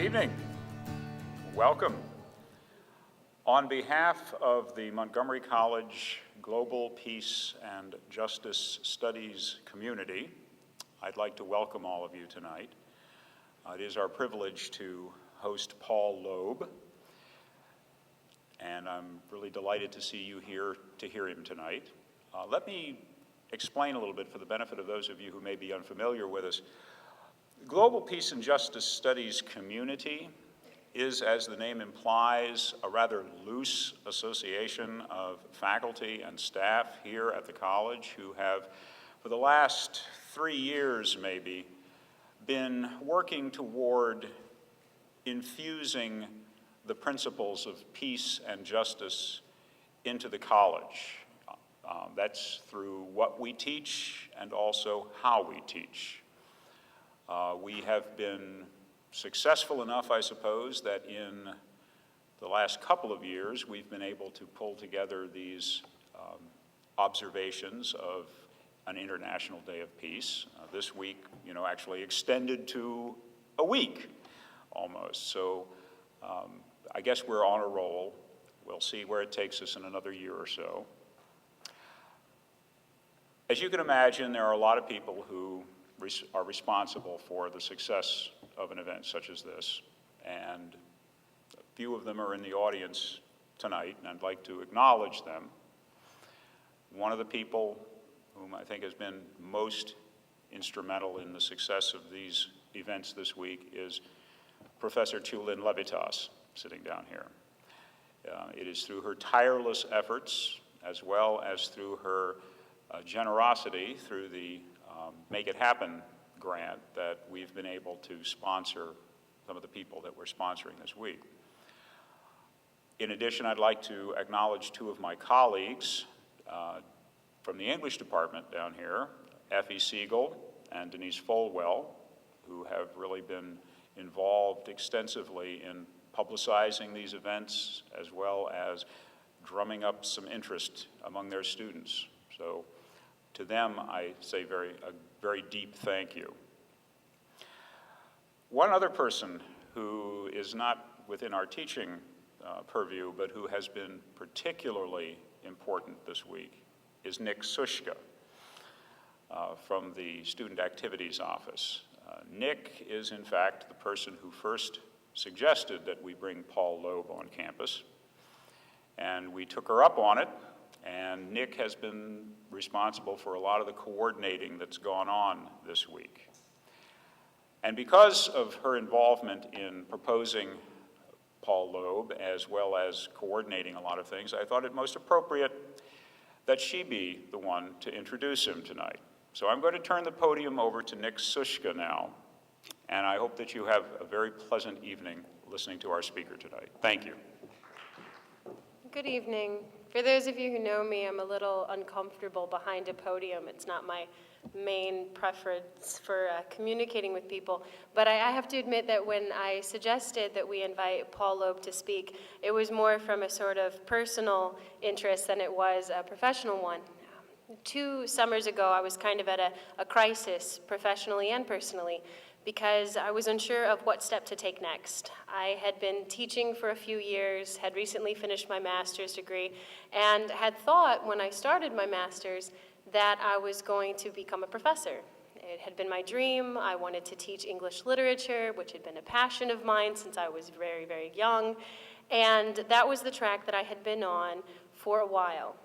evening. Welcome. On behalf of the Montgomery College Global Peace and Justice Studies community, I'd like to welcome all of you tonight. It is our privilege to host Paul Loeb, and I'm really delighted to see you here to hear him tonight. Let me explain a little bit for the benefit of those of you who may be unfamiliar with us. The Global Peace and Justice Studies community is, as the name implies, a rather loose association of faculty and staff here at the college who have, for the last 3 years maybe, been working toward infusing the principles of peace and justice into the college. That's through what we teach and also how we teach. We have been successful enough, I suppose, that in the last couple of years we've been able to pull together these observations of an International Day of Peace. This week, actually extended to a week almost. So I guess we're on a roll. We'll see where it takes us in another year or so. As you can imagine, there are a lot of people who are responsible for the success of an event such as this, and a few of them are in the audience tonight, and I'd like to acknowledge them. One of the people whom I think has been most instrumental in the success of these events this week is Professor Tulin Levitas, sitting down here. It is through her tireless efforts, as well as through her generosity through the Make It Happen grant, that we've been able to sponsor some of the people that we're sponsoring this week. In addition, I'd like to acknowledge two of my colleagues from the English department down here, Effie Siegel and Denise Folwell, who have really been involved extensively in publicizing these events, as well as drumming up some interest among their students. So to them, I say a very deep thank you. One other person who is not within our teaching purview, but who has been particularly important this week, is Nick Sushka from the Student Activities Office. Nick is, in fact, the person who first suggested that we bring Paul Loeb on campus, and we took her up on it. And Nick has been responsible for a lot of the coordinating that's gone on this week. And because of her involvement in proposing Paul Loeb, as well as coordinating a lot of things, I thought it most appropriate that she be the one to introduce him tonight. So I'm going to turn the podium over to Nick Sushka now, and I hope that you have a very pleasant evening listening to our speaker tonight. Thank you. Good evening. For those of you who know me, I'm a little uncomfortable behind a podium. It's not my main preference for communicating with people. But I have to admit that when I suggested that we invite Paul Loeb to speak, it was more from a sort of personal interest than it was a professional one. 2 summers ago, I was kind of at a crisis, professionally and personally, because I was unsure of what step to take next. I had been teaching for a few years, had recently finished my master's degree, and had thought when I started my master's that I was going to become a professor. It had been my dream. I wanted to teach English literature, which had been a passion of mine since I was very, very young, and that was the track that I had been on for a while.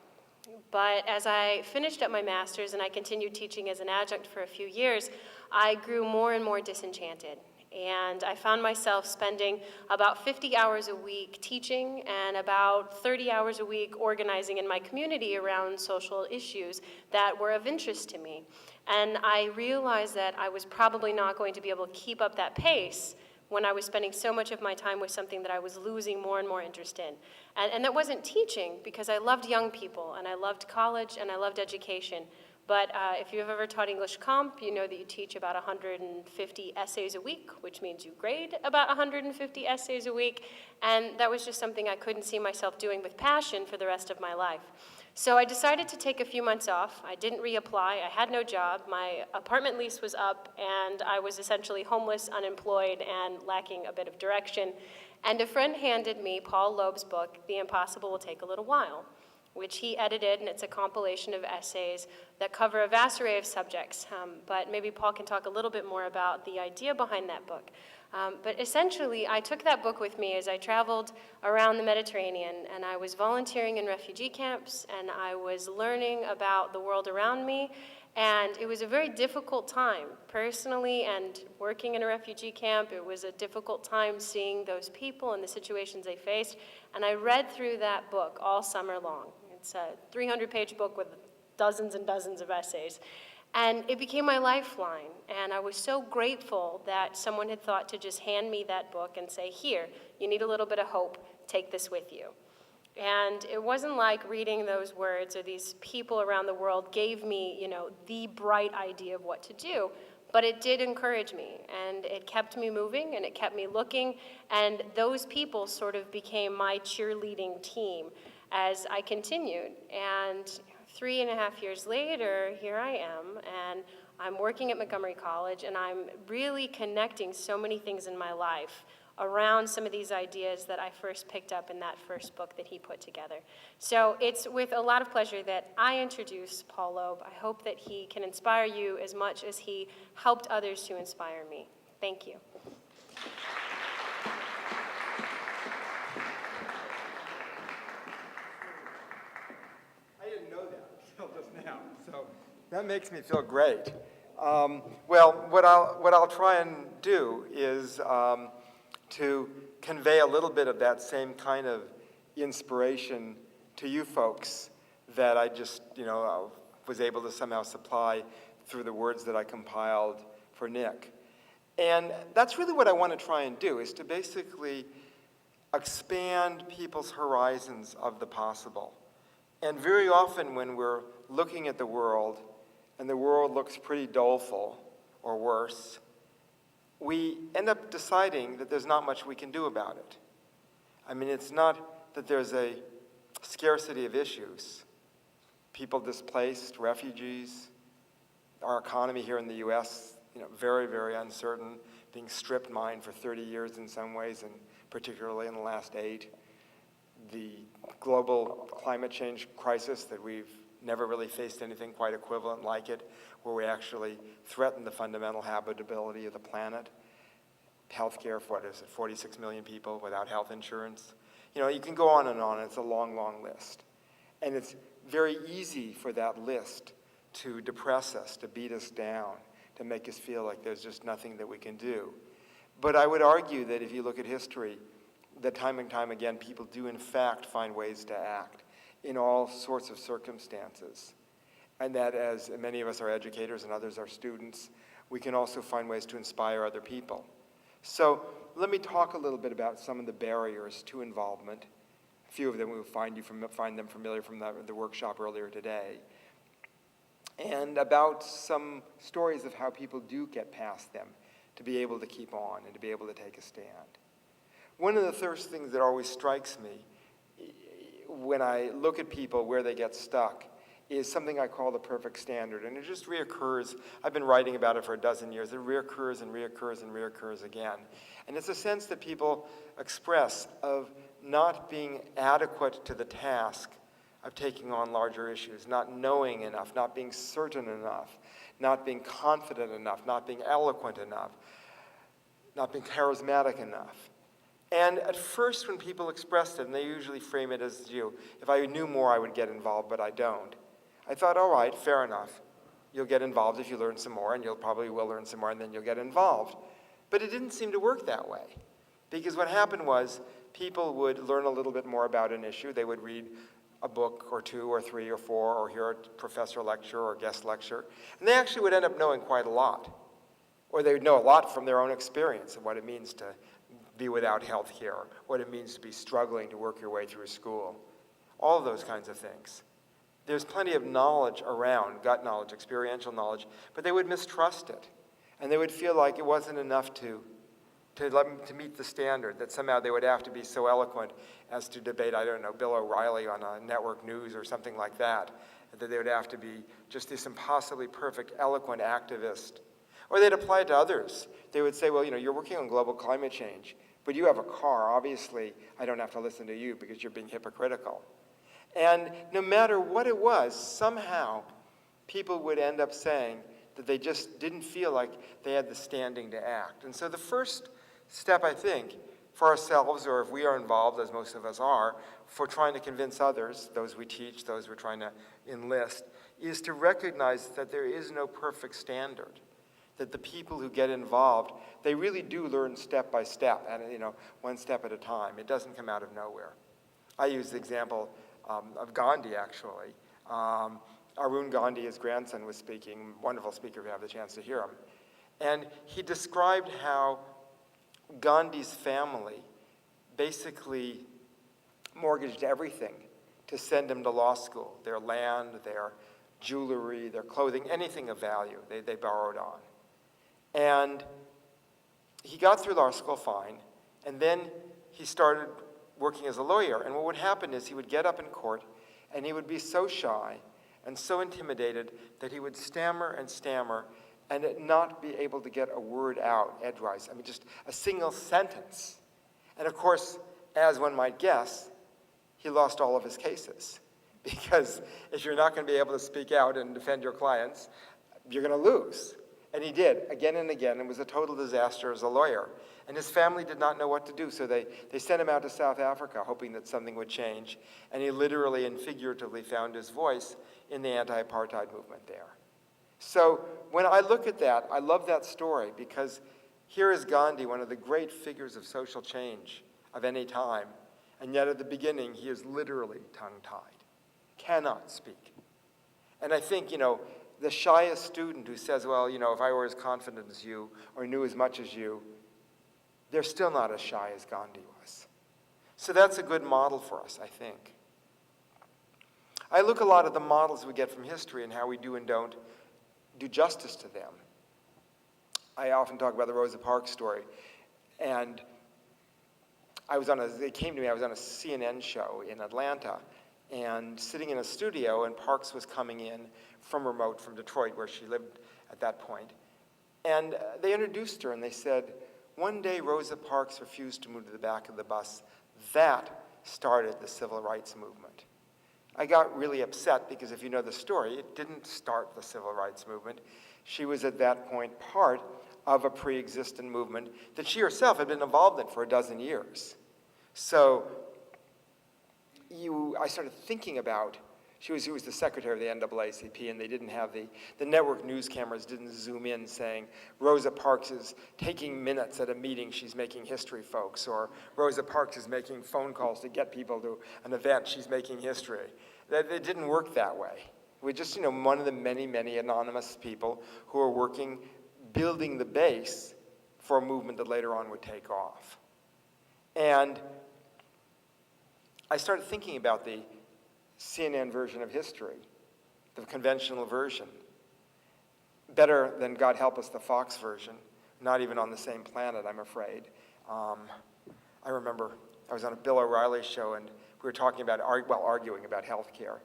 But as I finished up my master's and I continued teaching as an adjunct for a few years, I grew more and more disenchanted. And I found myself spending about 50 hours a week teaching and about 30 hours a week organizing in my community around social issues that were of interest to me. And I realized that I was probably not going to be able to keep up that pace when I was spending so much of my time with something that I was losing more and more interest in. And that wasn't teaching, because I loved young people, and I loved college, and I loved education. But if you've ever taught English Comp, you know that you teach about 150 essays a week, which means you grade about 150 essays a week. And that was just something I couldn't see myself doing with passion for the rest of my life. So I decided to take a few months off. I didn't reapply. I had no job. My apartment lease was up, and I was essentially homeless, unemployed, and lacking a bit of direction. And a friend handed me Paul Loeb's book, The Impossible Will Take a Little While, which he edited, and it's a compilation of essays that cover a vast array of subjects. But maybe Paul can talk a little bit more about the idea behind that book. But essentially, I took that book with me as I traveled around the Mediterranean, and I was volunteering in refugee camps, and I was learning about the world around me, and it was a very difficult time, personally, and working in a refugee camp. It was a difficult time seeing those people and the situations they faced, and I read through that book all summer long. It's a 300-page book with dozens and dozens of essays. And it became my lifeline, and I was so grateful that someone had thought to just hand me that book and say, here, you need a little bit of hope, take this with you. And it wasn't like reading those words or these people around the world gave me, the bright idea of what to do, but it did encourage me, and it kept me moving, and it kept me looking, and those people sort of became my cheerleading team as I continued. And 3.5 years later, here I am, and I'm working at Montgomery College, and I'm really connecting so many things in my life around some of these ideas that I first picked up in that first book that he put together. So it's with a lot of pleasure that I introduce Paul Loeb. I hope that he can inspire you as much as he helped others to inspire me. Thank you. So that makes me feel great. Well, what I'll try and do is to convey a little bit of that same kind of inspiration to you folks that I just, was able to somehow supply through the words that I compiled for Nick. And that's really what I want to try and do, is to basically expand people's horizons of the possible. And very often when we're looking at the world, and the world looks pretty doleful, or worse, we end up deciding that there's not much we can do about it. I mean, it's not that there's a scarcity of issues. People displaced, refugees, our economy here in the US, very, very uncertain, being strip mined for 30 years in some ways, and particularly in the last 8. The global climate change crisis that we've never really faced anything quite equivalent like it, where we actually threaten the fundamental habitability of the planet. Healthcare for, 46 million people without health insurance. You can go on, and it's a long, long list. And it's very easy for that list to depress us, to beat us down, to make us feel like there's just nothing that we can do. But I would argue that if you look at history, that time and time again, people do in fact find ways to act in all sorts of circumstances. And that as many of us are educators and others are students, we can also find ways to inspire other people. So let me talk a little bit about some of the barriers to involvement. A few of them we find them familiar from the workshop earlier today. And about some stories of how people do get past them to be able to keep on and to be able to take a stand. One of the first things that always strikes me when I look at people where they get stuck is something I call the perfect standard. And it just reoccurs. I've been writing about it for a dozen years. It reoccurs and reoccurs and reoccurs again. And it's a sense that people express of not being adequate to the task of taking on larger issues, not knowing enough, not being certain enough, not being confident enough, not being eloquent enough, not being charismatic enough. And at first when people expressed it, and they usually frame it as, if I knew more, I would get involved, but I don't. I thought, all right, fair enough. You'll get involved if you learn some more, and you'll probably will learn some more, and then you'll get involved. But it didn't seem to work that way. Because what happened was people would learn a little bit more about an issue. They would read a book or 2 or 3 or 4 or hear a professor lecture or guest lecture. And they actually would end up knowing quite a lot. Or they would know a lot from their own experience of what it means to be without health care, what it means to be struggling to work your way through school. All of those kinds of things. There's plenty of knowledge around, gut knowledge, experiential knowledge, but they would mistrust it. And they would feel like it wasn't enough to to meet the standard, that somehow they would have to be so eloquent as to debate, I don't know, Bill O'Reilly on a network news or something like that, that they would have to be just this impossibly perfect, eloquent activist. Or they'd apply it to others. They would say, well, you're working on global climate change, but you have a car. Obviously, I don't have to listen to you because you're being hypocritical. And no matter what it was, somehow people would end up saying that they just didn't feel like they had the standing to act. And so the first step, I think, for ourselves, or if we are involved, as most of us are, for trying to convince others, those we teach, those we're trying to enlist, is to recognize that there is no perfect standard. That the people who get involved, they really do learn step by step, and one step at a time. It doesn't come out of nowhere. I use the example of Gandhi, actually. Arun Gandhi, his grandson, was speaking. Wonderful speaker if you have the chance to hear him. And he described how Gandhi's family basically mortgaged everything to send him to law school. Their land, their jewelry, their clothing, anything of value they borrowed on. And he got through law school fine, and then he started working as a lawyer. And what would happen is he would get up in court, and he would be so shy and so intimidated that he would stammer and not be able to get a word out edgewise. I mean, just a single sentence. And of course, as one might guess, he lost all of his cases. Because if you're not going to be able to speak out and defend your clients, you're going to lose. And he did, again and again. It was a total disaster as a lawyer. And his family did not know what to do, so they sent him out to South Africa, hoping that something would change. And he literally and figuratively found his voice in the anti-apartheid movement there. So when I look at that, I love that story, because here is Gandhi, one of the great figures of social change of any time. And yet at the beginning, he is literally tongue-tied, cannot speak. And I think, the shyest student who says, well, if I were as confident as you or knew as much as you, they're still not as shy as Gandhi was. So that's a good model for us, I think. I look a lot at the models we get from history and how we do and don't do justice to them. I often talk about the Rosa Parks story. And it came to me, I was on a CNN show in Atlanta, and sitting in a studio, and Parks was coming in from Detroit, where she lived at that point. And they introduced her, and they said, one day Rosa Parks refused to move to the back of the bus. That started the civil rights movement. I got really upset because if you know the story, it didn't start the civil rights movement. She was at that point part of a pre-existent movement that she herself had been involved in for a dozen years. So I started thinking about, she was the secretary of the NAACP, and they didn't have the network news cameras didn't zoom in saying, Rosa Parks is taking minutes at a meeting, she's making history, folks, or Rosa Parks is making phone calls to get people to an event, she's making history. It didn't work that way. We're just, one of the many, many anonymous people who are working, building the base for a movement that later on would take off. And I started thinking about the CNN version of history, the conventional version. Better than, God help us, the Fox version. Not even on the same planet, I'm afraid. I remember I was on a Bill O'Reilly show, and we were talking about, arguing about health care.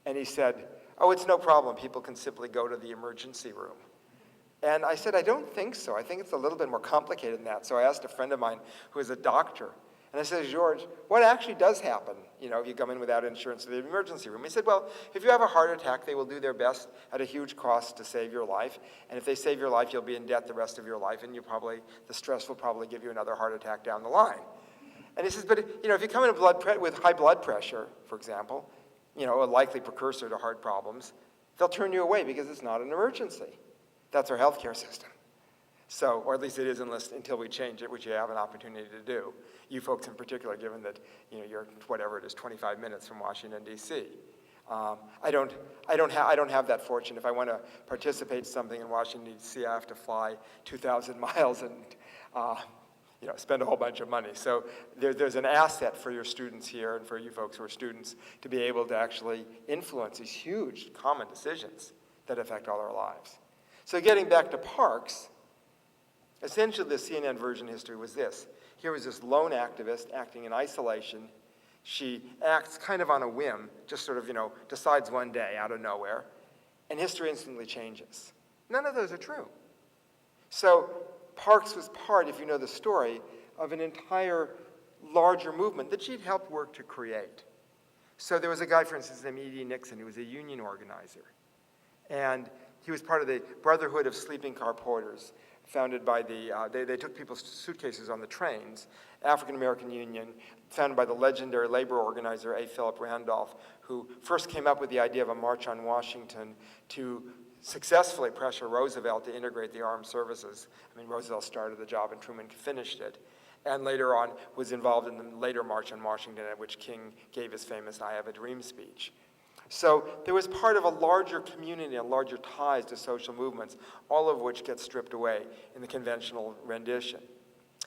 And he said, oh, it's no problem. People can simply go to the emergency room. And I said, I don't think so. I think it's a little bit more complicated than that. So I asked a friend of mine who is a doctor, and I said, George, what actually does happen, if you come in without insurance to the emergency room? He said, well, if you have a heart attack, they will do their best at a huge cost to save your life. And if they save your life, you'll be in debt the rest of your life, and the stress will probably give you another heart attack down the line. And he says, but if you come in with high blood pressure, for example, a likely precursor to heart problems, they'll turn you away because it's not an emergency. That's our healthcare system. So, or at least it is until we change it, which you have an opportunity to do. You folks in particular, given that you're 25 minutes from Washington, D.C. I don't have that fortune. If I want to participate in something in Washington, D.C., I have to fly 2,000 miles and spend a whole bunch of money. So there's an asset for your students here and for you folks who are students to be able to actually influence these huge common decisions that affect all our lives. So getting back to Parks, Essentially, the CNN version history was this. Here was this lone activist acting in isolation. She acts kind of on a whim, just sort of, decides one day out of nowhere, and history instantly changes. None of those are true. So Parks was part, if you know the story, of an entire larger movement that she'd helped work to create. So there was a guy, for instance, named E.D. Nixon, who was a union organizer. And he was part of the Brotherhood of Sleeping Car Porters, founded by they took people's suitcases on the trains, African-American union, founded by the legendary labor organizer A. Philip Randolph, who first came up with the idea of a march on Washington to successfully pressure Roosevelt to integrate the armed services. I mean, Roosevelt started the job and Truman finished it. And later on was involved in the later March on Washington, at which King gave his famous I Have a Dream speech. So there was part of a larger community and larger ties to social movements, all of which get stripped away in the conventional rendition.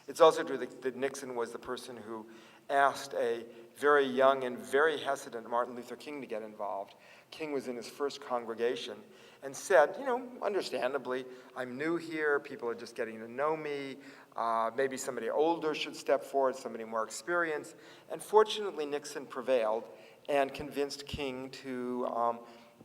It's also true that Nixon was the person who asked a very young and very hesitant Martin Luther King to get involved. King was in his first congregation and said, understandably, I'm new here, people are just getting to know me, maybe somebody older should step forward, somebody more experienced. And fortunately, Nixon prevailed and convinced King to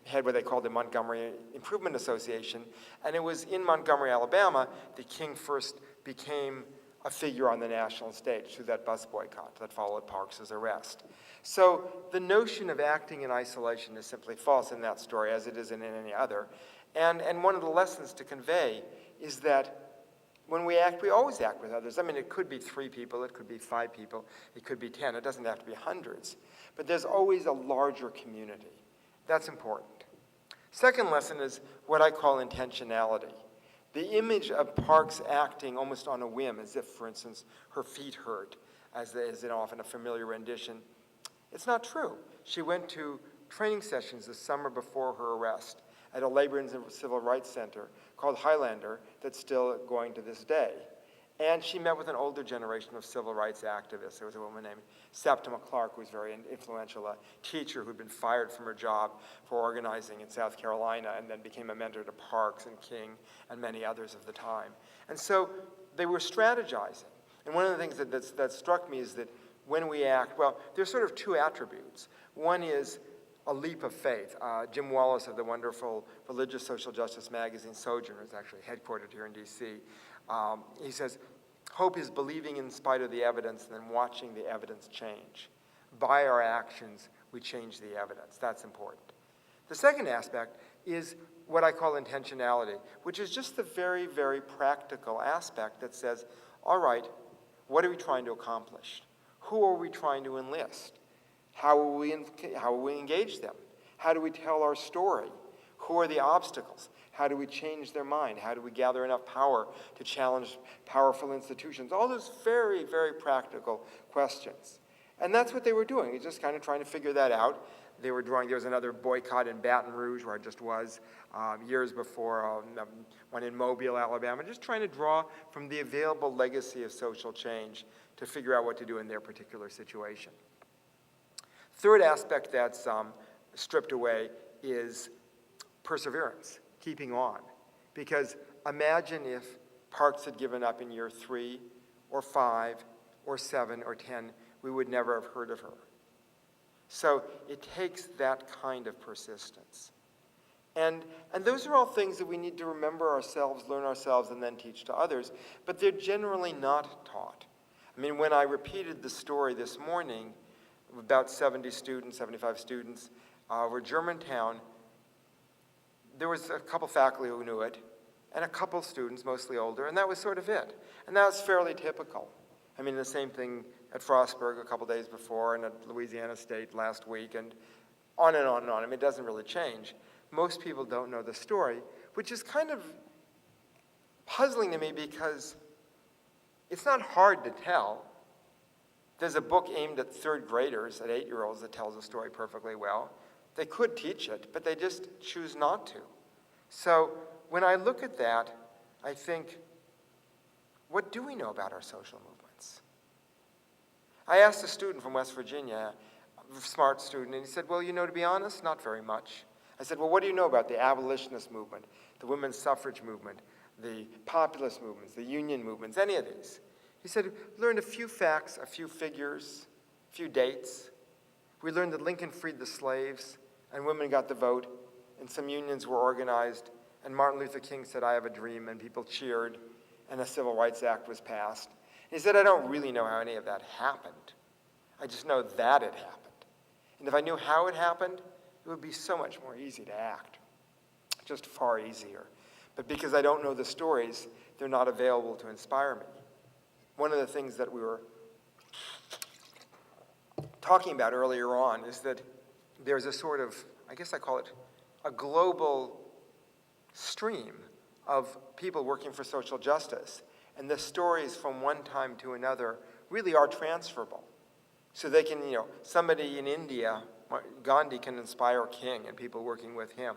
head what they called the Montgomery Improvement Association. And it was in Montgomery, Alabama, that King first became a figure on the national stage through that bus boycott that followed Parks's arrest. So the notion of acting in isolation is simply false in that story, as it is in any other. And one of the lessons to convey is that when we act, we always act with others. I mean, it could be 3 people, it could be 5 people, it could be 10, it doesn't have to be hundreds. But there's always a larger community. That's important. Second lesson is what I call intentionality. The image of Parks acting almost on a whim, as if, for instance, her feet hurt, as in often a familiar rendition. It's not true. She went to training sessions the summer before her arrest at a labor and civil rights center called Highlander that's still going to this day. And she met with an older generation of civil rights activists. There was a woman named Septima Clark, who was very influential, a teacher who'd been fired from her job for organizing in South Carolina and then became a mentor to Parks and King and many others of the time. And so they were strategizing. And one of the things that struck me is that when we act, well, there's sort of 2 attributes. One is a leap of faith. Jim Wallace of the wonderful religious social justice magazine Sojourner is actually headquartered here in D.C. He says, hope is believing in spite of the evidence and then watching the evidence change. By our actions, we change the evidence. That's important. The second aspect is what I call intentionality, which is just the very, very practical aspect that says, all right, what are we trying to accomplish? Who are we trying to enlist? How will we engage them? How do we tell our story? Who are the obstacles? How do we change their mind? How do we gather enough power to challenge powerful institutions? All those very, very practical questions. And that's what they were doing. They're just kind of trying to figure that out. They were drawing, there was another boycott in Baton Rouge, where I just was years before, one in Mobile, Alabama, just trying to draw from the available legacy of social change to figure out what to do in their particular situation. Third aspect that's stripped away is perseverance, keeping on. Because imagine if Parks had given up in year 3 or 5 or 7 or 10, we would never have heard of her. So it takes that kind of persistence. And those are all things that we need to remember ourselves, learn ourselves, and then teach to others, but they're generally not taught. I mean, when I repeated the story this morning, about 70 students, 75 students, over Germantown, there was a couple faculty who knew it, and a couple students, mostly older, and that was sort of it. And that was fairly typical. I mean, the same thing at Frostburg a couple days before, and at Louisiana State last week, and on and on and on. I mean, it doesn't really change. Most people don't know the story, which is kind of puzzling to me because it's not hard to tell. There's a book aimed at 3rd graders, at 8-year-olds, that tells the story perfectly well. They could teach it, but they just choose not to. So when I look at that, I think, what do we know about our social movements? I asked a student from West Virginia, a smart student, and he said, well, to be honest, not very much. I said, well, what do you know about the abolitionist movement, the women's suffrage movement, the populist movements, the union movements, any of these. He said, learned a few facts, a few figures, a few dates. We learned that Lincoln freed the slaves, and women got the vote, and some unions were organized, and Martin Luther King said, I have a dream, and people cheered, and a Civil Rights Act was passed. And he said, I don't really know how any of that happened. I just know that it happened. And if I knew how it happened, it would be so much more easy to act, just far easier. But because I don't know the stories, they're not available to inspire me. One of the things that we were talking about earlier on is that there's a sort of, I guess I call it a global stream of people working for social justice. And the stories from one time to another really are transferable. So they can, somebody in India, Gandhi can inspire King and people working with him.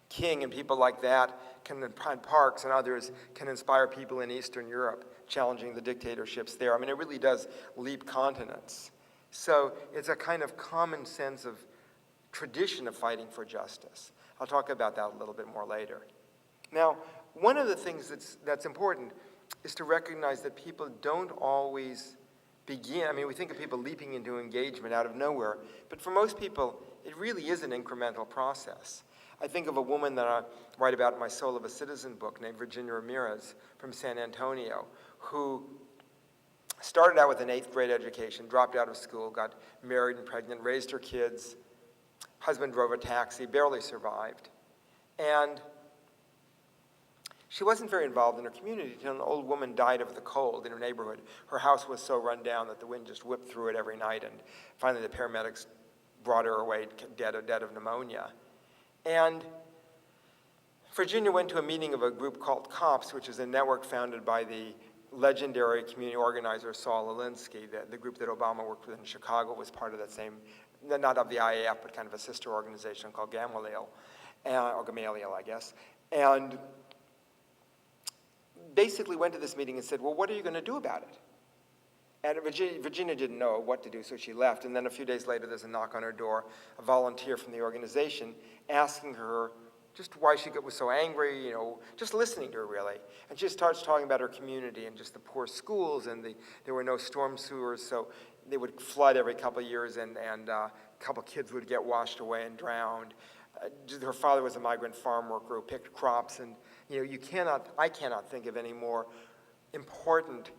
King and people like that Parks and others can inspire people in Eastern Europe, challenging the dictatorships there. I mean, it really does leap continents. So it's a kind of common sense of tradition of fighting for justice. I'll talk about that a little bit more later. Now, one of the things that's important is to recognize that people don't always begin. I mean, we think of people leaping into engagement out of nowhere, but for most people, it really is an incremental process. I think of a woman that I write about in my Soul of a Citizen book named Virginia Ramirez from San Antonio, who started out with an 8th grade education, dropped out of school, got married and pregnant, raised her kids, husband drove a taxi, barely survived. And she wasn't very involved in her community until an old woman died of the cold in her neighborhood. Her house was so run down that the wind just whipped through it every night, and finally the paramedics brought her away dead of pneumonia. And Virginia went to a meeting of a group called COPS, which is a network founded by the legendary community organizer Saul Alinsky. The group that Obama worked with in Chicago was part of that same, not of the IAF, but kind of a sister organization called Gamaliel, or Gamaliel, I guess. And basically went to this meeting and said, well, what are you going to do about it? And Virginia didn't know what to do, so she left. And then a few days later, there's a knock on her door, a volunteer from the organization asking her just why she was so angry, just listening to her, really. And she starts talking about her community and just the poor schools, and there were no storm sewers, so they would flood every couple of years, and a couple of kids would get washed away and drowned. Her father was a migrant farm worker who picked crops, and I cannot think of any more important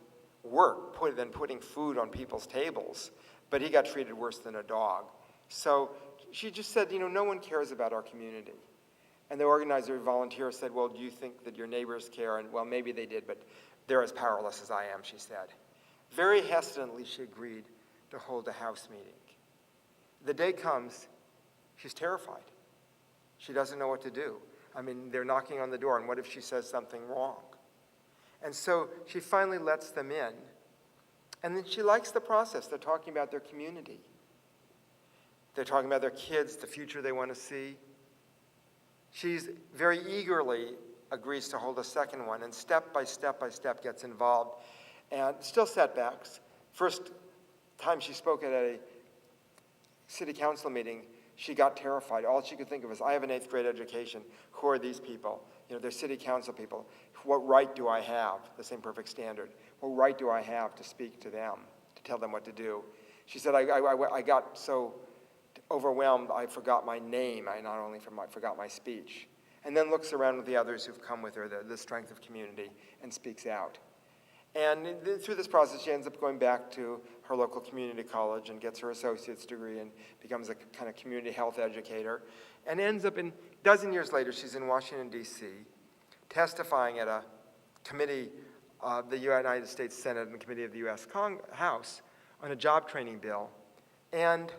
work than putting food on people's tables, but he got treated worse than a dog. So she just said, no one cares about our community. And the organizer volunteer said, well, do you think that your neighbors care? And well, maybe they did, but they're as powerless as I am, she said. Very hesitantly, she agreed to hold a house meeting. The day comes, she's terrified. She doesn't know what to do. I mean, they're knocking on the door, and what if she says something wrong? And so she finally lets them in. And then she likes the process. They're talking about their community. They're talking about their kids, the future they want to see. She's very eagerly agrees to hold a second one, and step by step gets involved. And still setbacks. First time she spoke at a city council meeting, she got terrified. All she could think of was, I have an 8th grade education. Who are these people? They're city council people. What right do I have? The same perfect standard. What right do I have to speak to them, to tell them what to do? She said, I got so overwhelmed, I forgot my name. I forgot my speech. And then looks around with the others who've come with her, the strength of community, and speaks out. And through this process, she ends up going back to her local community college and gets her associate's degree and becomes a kind of community health educator. And ends up a dozen years later, she's in Washington, D.C., testifying at a committee of the United States Senate and the committee of the U.S. House on a job training bill. And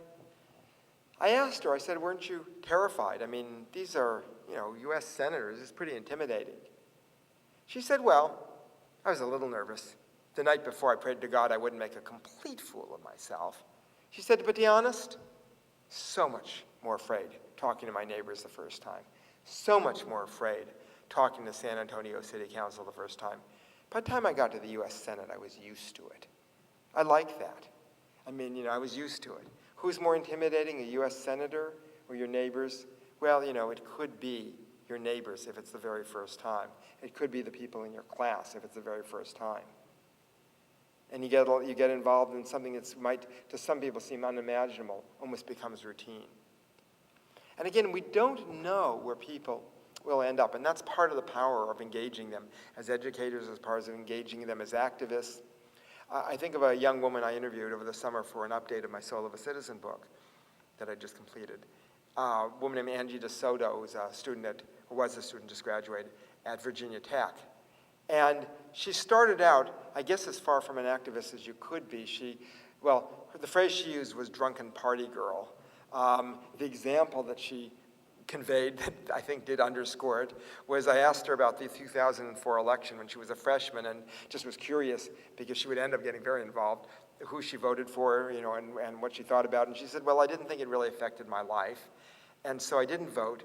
I asked her, I said, weren't you terrified? I mean, these are, U.S. senators. It's pretty intimidating. She said, well, I was a little nervous. The night before, I prayed to God I wouldn't make a complete fool of myself. She said, but to be honest, so much more afraid talking to my neighbors the first time. So much more afraid talking to San Antonio City Council the first time. By the time I got to the U.S. Senate, I was used to it. I like that. I mean, I was used to it. Who's more intimidating, a U.S. senator or your neighbors? Well, it could be your neighbors if it's the very first time. It could be the people in your class if it's the very first time. And you get involved in something that might, to some people, seem unimaginable, almost becomes routine. And again, we don't know where people will end up, and that's part of the power of engaging them as educators, as part of engaging them as activists. I think of a young woman I interviewed over the summer for an update of my Soul of a Citizen book that I just completed. A woman named Angie DeSoto, who's a student or was a student, just graduated, at Virginia Tech. And she started out, I guess, as far from an activist as you could be. The phrase she used was drunken party girl. The example that she conveyed that I think did underscore it was I asked her about the 2004 election when she was a freshman and just was curious because she would end up getting very involved, who she voted for, and what she thought about it. And she said, well, I didn't think it really affected my life. And so I didn't vote,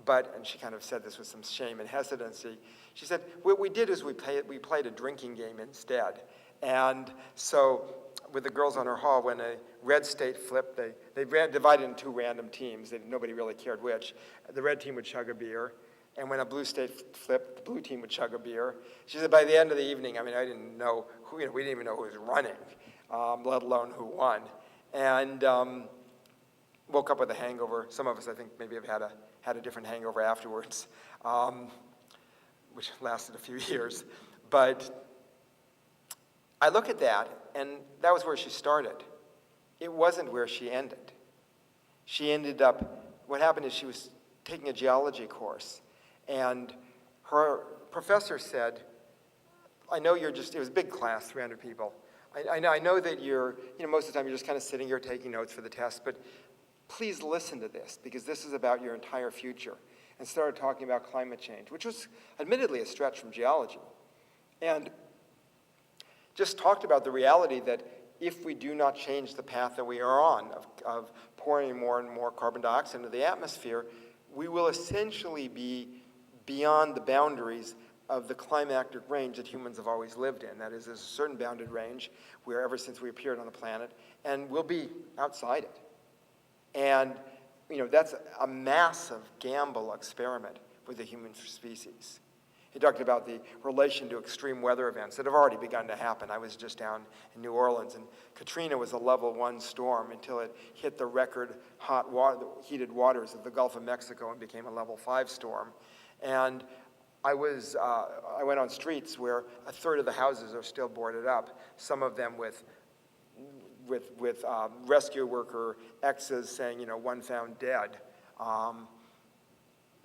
and she kind of said this with some shame and hesitancy. She said, what we did is we played a drinking game instead. And so with the girls on her hall, when a red state flipped, they divided into two random teams. Nobody really cared which. The red team would chug a beer, and when a blue state flipped, the blue team would chug a beer. She said, by the end of the evening, I didn't know who, we didn't even know who was running, let alone who won. And woke up with a hangover. Some of us, I think, maybe have had a different hangover afterwards, which lasted a few years. But I look at that, and that was where she started. It wasn't where she ended. She ended up, what happened is she was taking a geology course, and her professor said, I know it was a big class, 300 people. I know that most of the time you're just kind of sitting here taking notes for the test, but please listen to this, because this is about your entire future. And started talking about climate change, which was admittedly a stretch from geology. And just talked about the reality that if we do not change the path that we are on of pouring more and more carbon dioxide into the atmosphere, we will essentially be beyond the boundaries of the climactic range that humans have always lived in. That is, there's a certain bounded range where ever since we appeared on the planet, and we'll be outside it. And that's a massive gamble experiment with the human species. He talked about the relation to extreme weather events that have already begun to happen. I was just down in New Orleans, and Katrina was a level 1 storm until it hit the record heated waters of the Gulf of Mexico and became a level 5 storm. And I went on streets where a third of the houses are still boarded up, some of them with rescue worker X's saying, one found dead.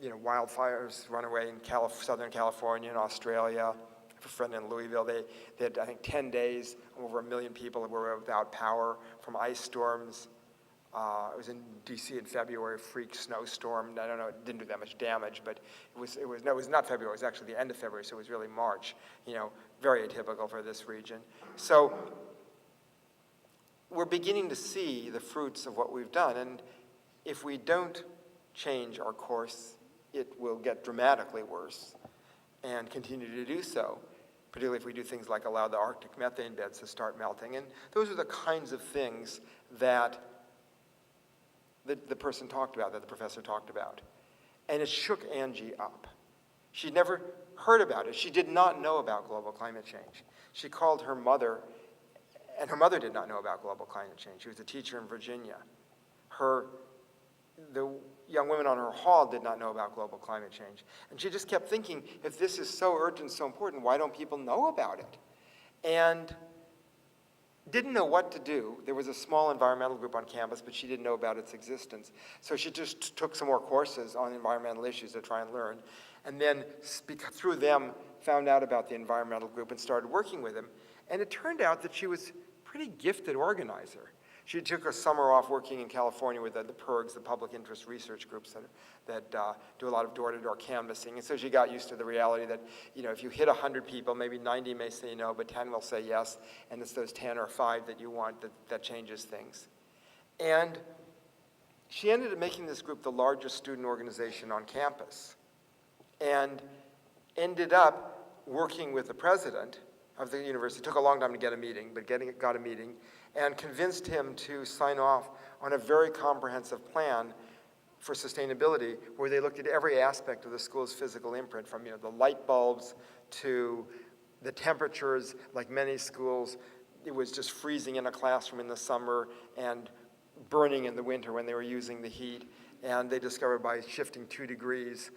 Wildfires run away in Southern California and Australia. I have a friend in Louisville. They had, I think, 10 days, over 1 million people were without power from ice storms. It was in D.C. in February, a freak snowstorm. I don't know, it didn't do that much damage, but it was not February. It was actually the end of February, so it was really March. Very atypical for this region. So we're beginning to see the fruits of what we've done, and if we don't change our course, it will get dramatically worse and continue to do so, particularly if we do things like allow the Arctic methane beds to start melting. And those are the kinds of things that the person talked about, that the professor talked about. And it shook Angie up. She'd never heard about it. She did not know about global climate change. She called her mother, and her mother did not know about global climate change. She was a teacher in Virginia. The young women on her hall did not know about global climate change. And she just kept thinking, if this is so urgent, so important, why don't people know about it? And didn't know what to do. There was a small environmental group on campus, but she didn't know about its existence. So she just took some more courses on environmental issues to try and learn. And then through them, found out about the environmental group and started working with them. And it turned out that she was a pretty gifted organizer. She took a summer off working in California with the PIRGs, the public interest research groups that do a lot of door-to-door canvassing. And so she got used to the reality that, if you hit 100 people, maybe 90 may say no, but 10 will say yes, and it's those 10 or 5 that you want that changes things. And she ended up making this group the largest student organization on campus, and ended up working with the president of the university. It took a long time to get a meeting, but got a meeting, and convinced him to sign off on a very comprehensive plan for sustainability, where they looked at every aspect of the school's physical imprint, from the light bulbs to the temperatures. Like many schools, it was just freezing in a classroom in the summer and burning in the winter when they were using the heat. And they discovered by shifting 2 degrees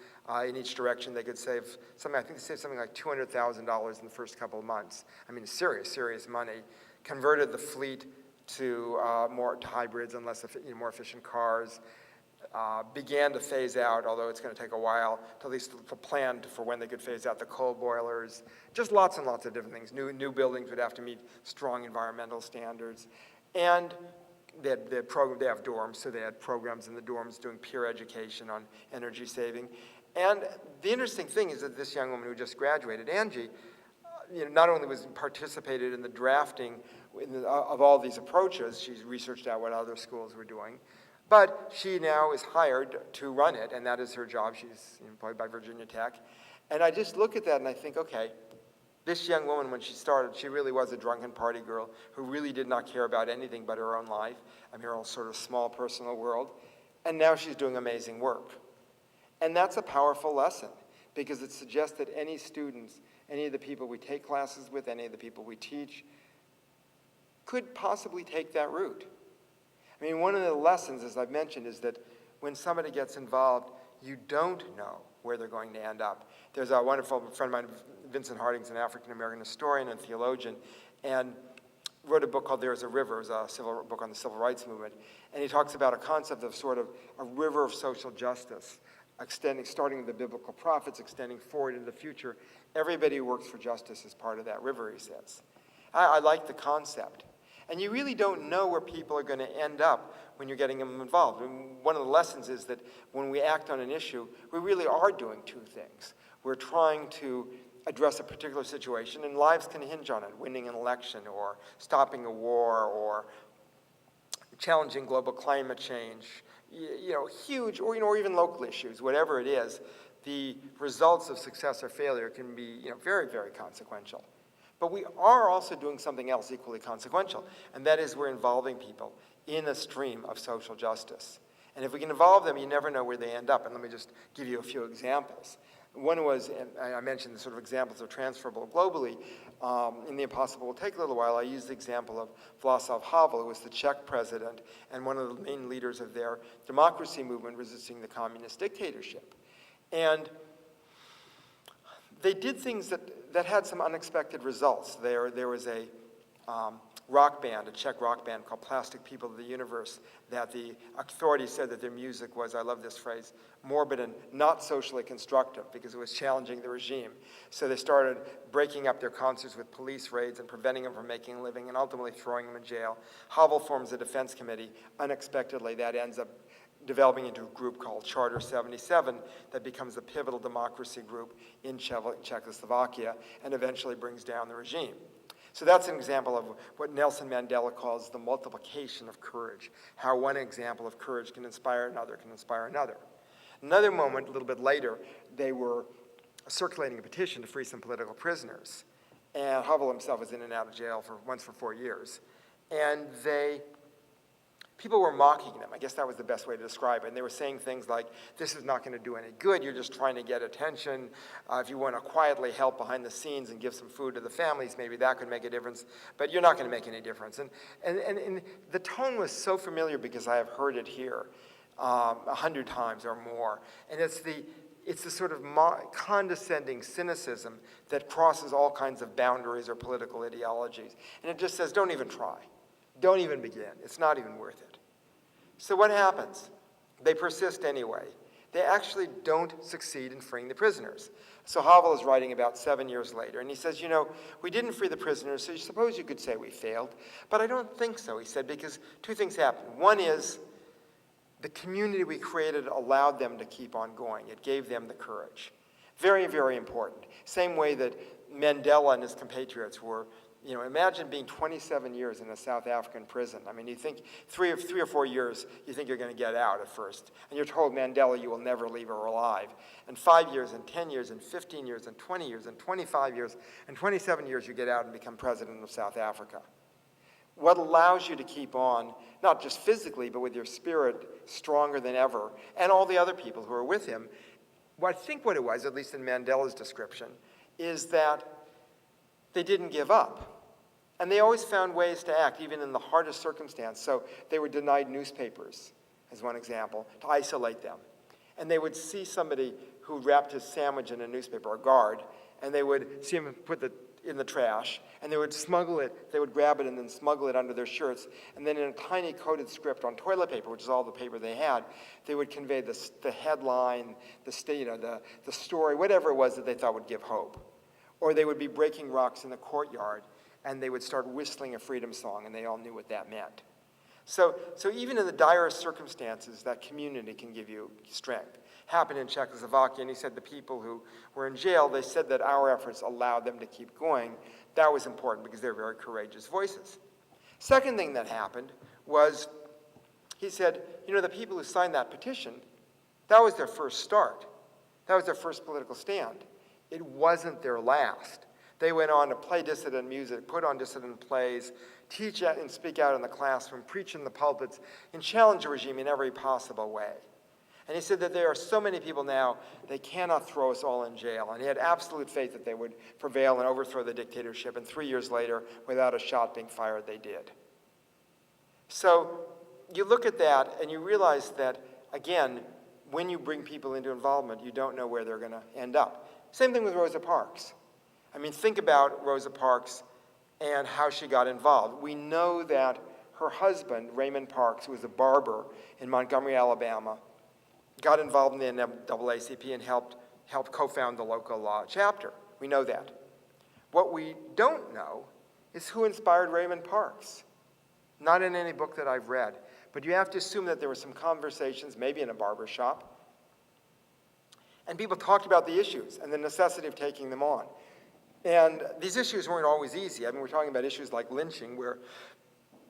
in each direction, they could save something. I think they saved something like $200,000 in the first couple of months. I mean, serious money. Converted the fleet to more hybrids and more efficient cars. Began to phase out, although it's going to take a while, to at least to plan for when they could phase out the coal boilers. Just lots and lots of different things. New buildings would have to meet strong environmental standards. And they have dorms, so they had programs in the dorms doing peer education on energy saving. And the interesting thing is that this young woman who just graduated, Angie, not only was participated in the drafting of all these approaches, she's researched out what other schools were doing, but she now is hired to run it, and that is her job. She's employed by Virginia Tech. And I just look at that and I think, okay, this young woman, when she started, she really was a drunken party girl who really did not care about anything but her own life, her own sort of small personal world. And now she's doing amazing work. And that's a powerful lesson, because it suggests that any students, any of the people we take classes with, any of the people we teach, could possibly take that route. One of the lessons, as I've mentioned, is that when somebody gets involved, you don't know where they're going to end up. There's a wonderful friend of mine, Vincent Harding's an African-American historian and theologian, and wrote a book called There's a River. It was a book on the civil rights movement. And he talks about a concept of sort of a river of social justice, starting with the biblical prophets, extending forward into the future. Everybody who works for justice is part of that river, he says. I like the concept. And you really don't know where people are going to end up when you're getting them involved. And one of the lessons is that when we act on an issue, we really are doing two things. We're trying to address a particular situation, and lives can hinge on it, winning an election or stopping a war or challenging global climate change, huge, or even local issues, whatever it is. The results of success or failure can be very, very consequential. But we are also doing something else equally consequential, and that is we're involving people in a stream of social justice. And if we can involve them, you never know where they end up. And let me just give you a few examples. One was, and I mentioned the sort of examples are transferable globally. In The Impossible Will Take a Little While, I used the example of Václav Havel, who was the Czech president and one of the main leaders of their democracy movement resisting the communist dictatorship. And they did things that had some unexpected results. There was a rock band, a Czech rock band called Plastic People of the Universe, that the authorities said that their music was, I love this phrase, morbid and not socially constructive because it was challenging the regime. So they started breaking up their concerts with police raids and preventing them from making a living and ultimately throwing them in jail. Havel forms a defense committee. Unexpectedly, that ends up developing into a group called Charter 77 that becomes a pivotal democracy group in Czechoslovakia and eventually brings down the regime. So that's an example of what Nelson Mandela calls the multiplication of courage, how one example of courage can inspire another, Another moment, a little bit later, they were circulating a petition to free some political prisoners. And Havel himself was in and out of jail once for 4 years. And people were mocking them. I guess that was the best way to describe it. And they were saying things like, this is not going to do any good. You're just trying to get attention. If you want to quietly help behind the scenes and give some food to the families, maybe that could make a difference. But you're not going to make any difference. And the tone was so familiar because I have heard it here 100 times or more. And it's the sort of condescending cynicism that crosses all kinds of boundaries or political ideologies. And it just says, don't even try. Don't even begin. It's not even worth it. So what happens? They persist anyway. They actually don't succeed in freeing the prisoners. So Havel is writing about 7 years later, and he says, we didn't free the prisoners, so suppose you could say we failed. But I don't think so, he said, because two things happened. One is the community we created allowed them to keep on going. It gave them the courage. Very, very important. Same way that Mandela and his compatriots were. Imagine being 27 years in a South African prison. You think 3 or 4 years, you think you're going to get out at first. And you're told, Mandela, you will never leave her alive. And 5 years, and 10 years, and 15 years, and 20 years, and 25 years, and 27 years, you get out and become president of South Africa. what allows you to keep on, not just physically, but with your spirit stronger than ever, and all the other people who are with him. Well, I think what it was, at least in Mandela's description, is that they didn't give up. And they always found ways to act, even in the hardest circumstance. So they were denied newspapers, as one example, to isolate them. And they would see somebody who wrapped his sandwich in a newspaper, a guard, and they would see him put it in the trash, and they would smuggle it, they would grab it and then smuggle it under their shirts, and then in a tiny coded script on toilet paper, which is all the paper they had, they would convey the headline, the story, whatever it was that they thought would give hope. Or they would be breaking rocks in the courtyard, and they would start whistling a freedom song, and they all knew what that meant. So even in the direst circumstances, that community can give you strength. Happened in Czechoslovakia, and he said the people who were in jail, they said that our efforts allowed them to keep going. That was important because they're very courageous voices. Second thing that happened was, he said, the people who signed that petition, that was their first start. That was their first political stand. It wasn't their last. They went on to play dissident music, put on dissident plays, teach and speak out in the classroom, preach in the pulpits, and challenge the regime in every possible way. And he said that there are so many people now, they cannot throw us all in jail. And he had absolute faith that they would prevail and overthrow the dictatorship. And 3 years later, without a shot being fired, they did. So you look at that and you realize that, again, when you bring people into involvement, you don't know where they're going to end up. Same thing with Rosa Parks. I mean, think about Rosa Parks and how she got involved. We know that her husband, Raymond Parks, who was a barber in Montgomery, Alabama, got involved in the NAACP and helped co-found the local chapter. We know that. What we don't know is who inspired Raymond Parks. Not in any book that I've read. But you have to assume that there were some conversations, maybe in a barber shop, and people talked about the issues and the necessity of taking them on. And these issues weren't always easy. I mean, we're talking about issues like lynching, where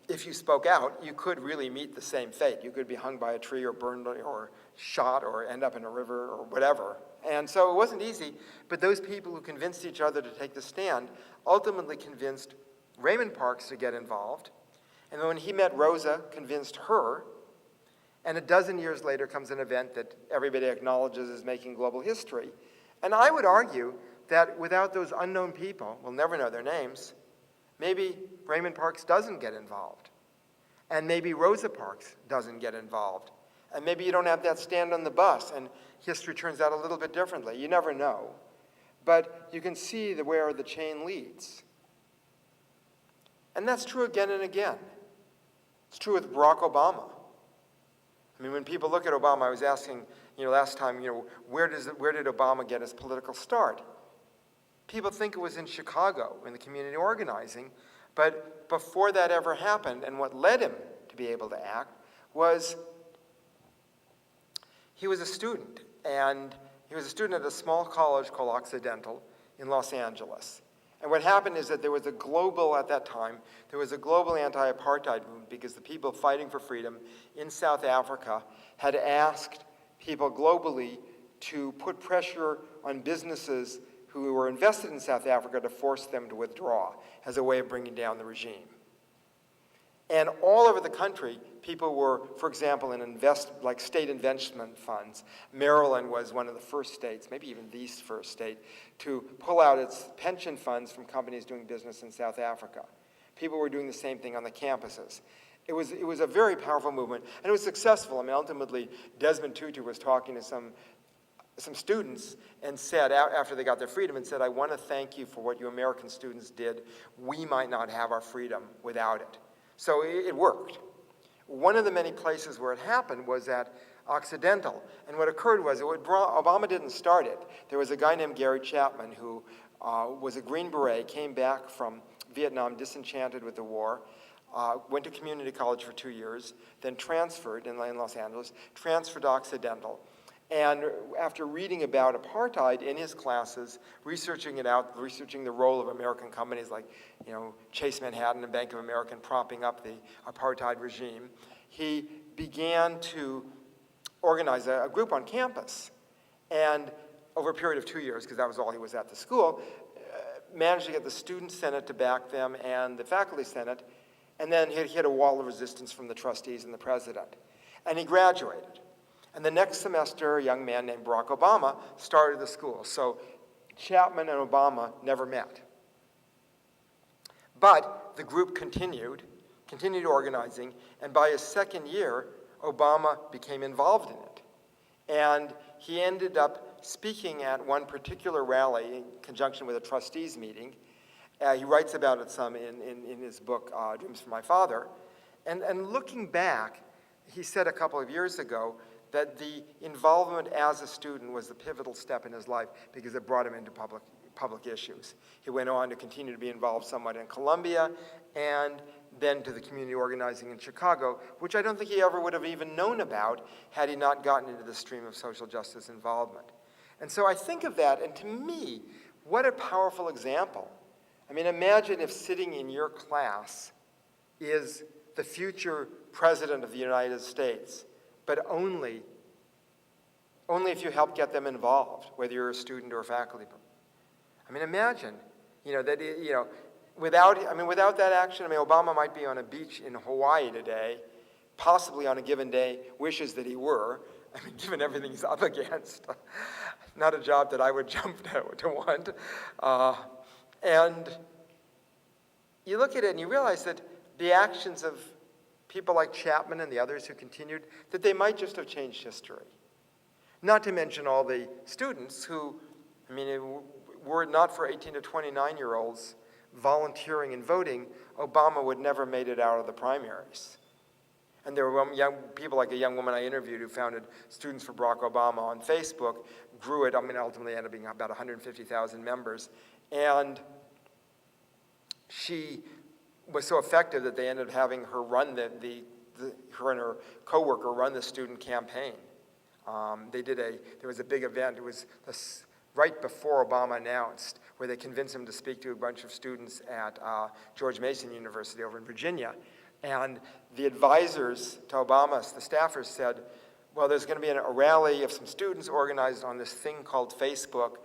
if you spoke out, you could really meet the same fate. You could be hung by a tree or burned or shot or end up in a river or whatever. And so it wasn't easy, but those people who convinced each other to take the stand ultimately convinced Raymond Parks to get involved. And then when he met Rosa, convinced her. And a dozen years later comes an event that everybody acknowledges is making global history. And I would argue that without those unknown people, we'll never know their names, maybe Raymond Parks doesn't get involved. And maybe Rosa Parks doesn't get involved. And maybe you don't have that stand on the bus, and history turns out a little bit differently. You never know. But you can see where the chain leads. And that's true again and again. It's true with Barack Obama. I mean, when people look at Obama, I was asking, last time, where did Obama get his political start? People think it was in Chicago, in the community organizing, but before that ever happened, and what led him to be able to act was he was a student, and he was a student at a small college called Occidental in Los Angeles. And what happened is that at that time, there was a global anti-apartheid movement because the people fighting for freedom in South Africa had asked people globally to put pressure on businesses who were invested in South Africa to force them to withdraw as a way of bringing down the regime. And all over the country, people were, for example, in state investment funds. Maryland was one of the first states, maybe even the first state, to pull out its pension funds from companies doing business in South Africa. People were doing the same thing on the campuses. It was a very powerful movement, and it was successful. I mean, ultimately, Desmond Tutu was talking to some students and said, after they got their freedom, and said, I want to thank you for what you American students did. We might not have our freedom without it. So it worked. One of the many places where it happened was at Occidental. And what occurred was, Obama didn't start it. There was a guy named Gary Chapman who was a Green Beret, came back from Vietnam disenchanted with the war, went to community college for 2 years, then transferred in Los Angeles, transferred to Occidental. And after reading about apartheid in his classes, researching it out, researching the role of American companies like, Chase Manhattan and Bank of America propping up the apartheid regime, he began to organize a group on campus. And over a period of 2 years, because that was all he was at the school, managed to get the student senate to back them and the faculty senate. And then he hit a wall of resistance from the trustees and the president. And he graduated. And the next semester, a young man named Barack Obama started the school. So Chapman and Obama never met. But the group continued organizing, and by his second year, Obama became involved in it. And he ended up speaking at one particular rally in conjunction with a trustees meeting. He writes about it some in his book, Dreams from My Father. And looking back, he said a couple of years ago that the involvement as a student was the pivotal step in his life because it brought him into public issues. He went on to continue to be involved somewhat in Columbia and then to the community organizing in Chicago, which I don't think he ever would have even known about had he not gotten into the stream of social justice involvement. And so I think of that, and to me, what a powerful example. I mean, imagine if sitting in your class is the future president of the United States, but only if you help get them involved, whether you're a student or a faculty member. I mean, imagine, without that action, Obama might be on a beach in Hawaii today, possibly on a given day, wishes that he were, given everything he's up against. Not a job that I would jump to want. And you look at it and you realize that the actions of people like Chapman and the others who continued, that they might just have changed history. Not to mention all the students who, were it not for 18 to 29-year-olds volunteering and voting, Obama would never made it out of the primaries. And there were young people, like a young woman I interviewed who founded Students for Barack Obama on Facebook, grew it, ultimately ended up being about 150,000 members. And she was so effective that they ended up having her run her and her coworker run the student campaign. There was a big event. It was right before Obama announced, where they convinced him to speak to a bunch of students at George Mason University over in Virginia. And the advisors to Obama, the staffers, said, well, there's going to be a rally of some students organized on this thing called Facebook.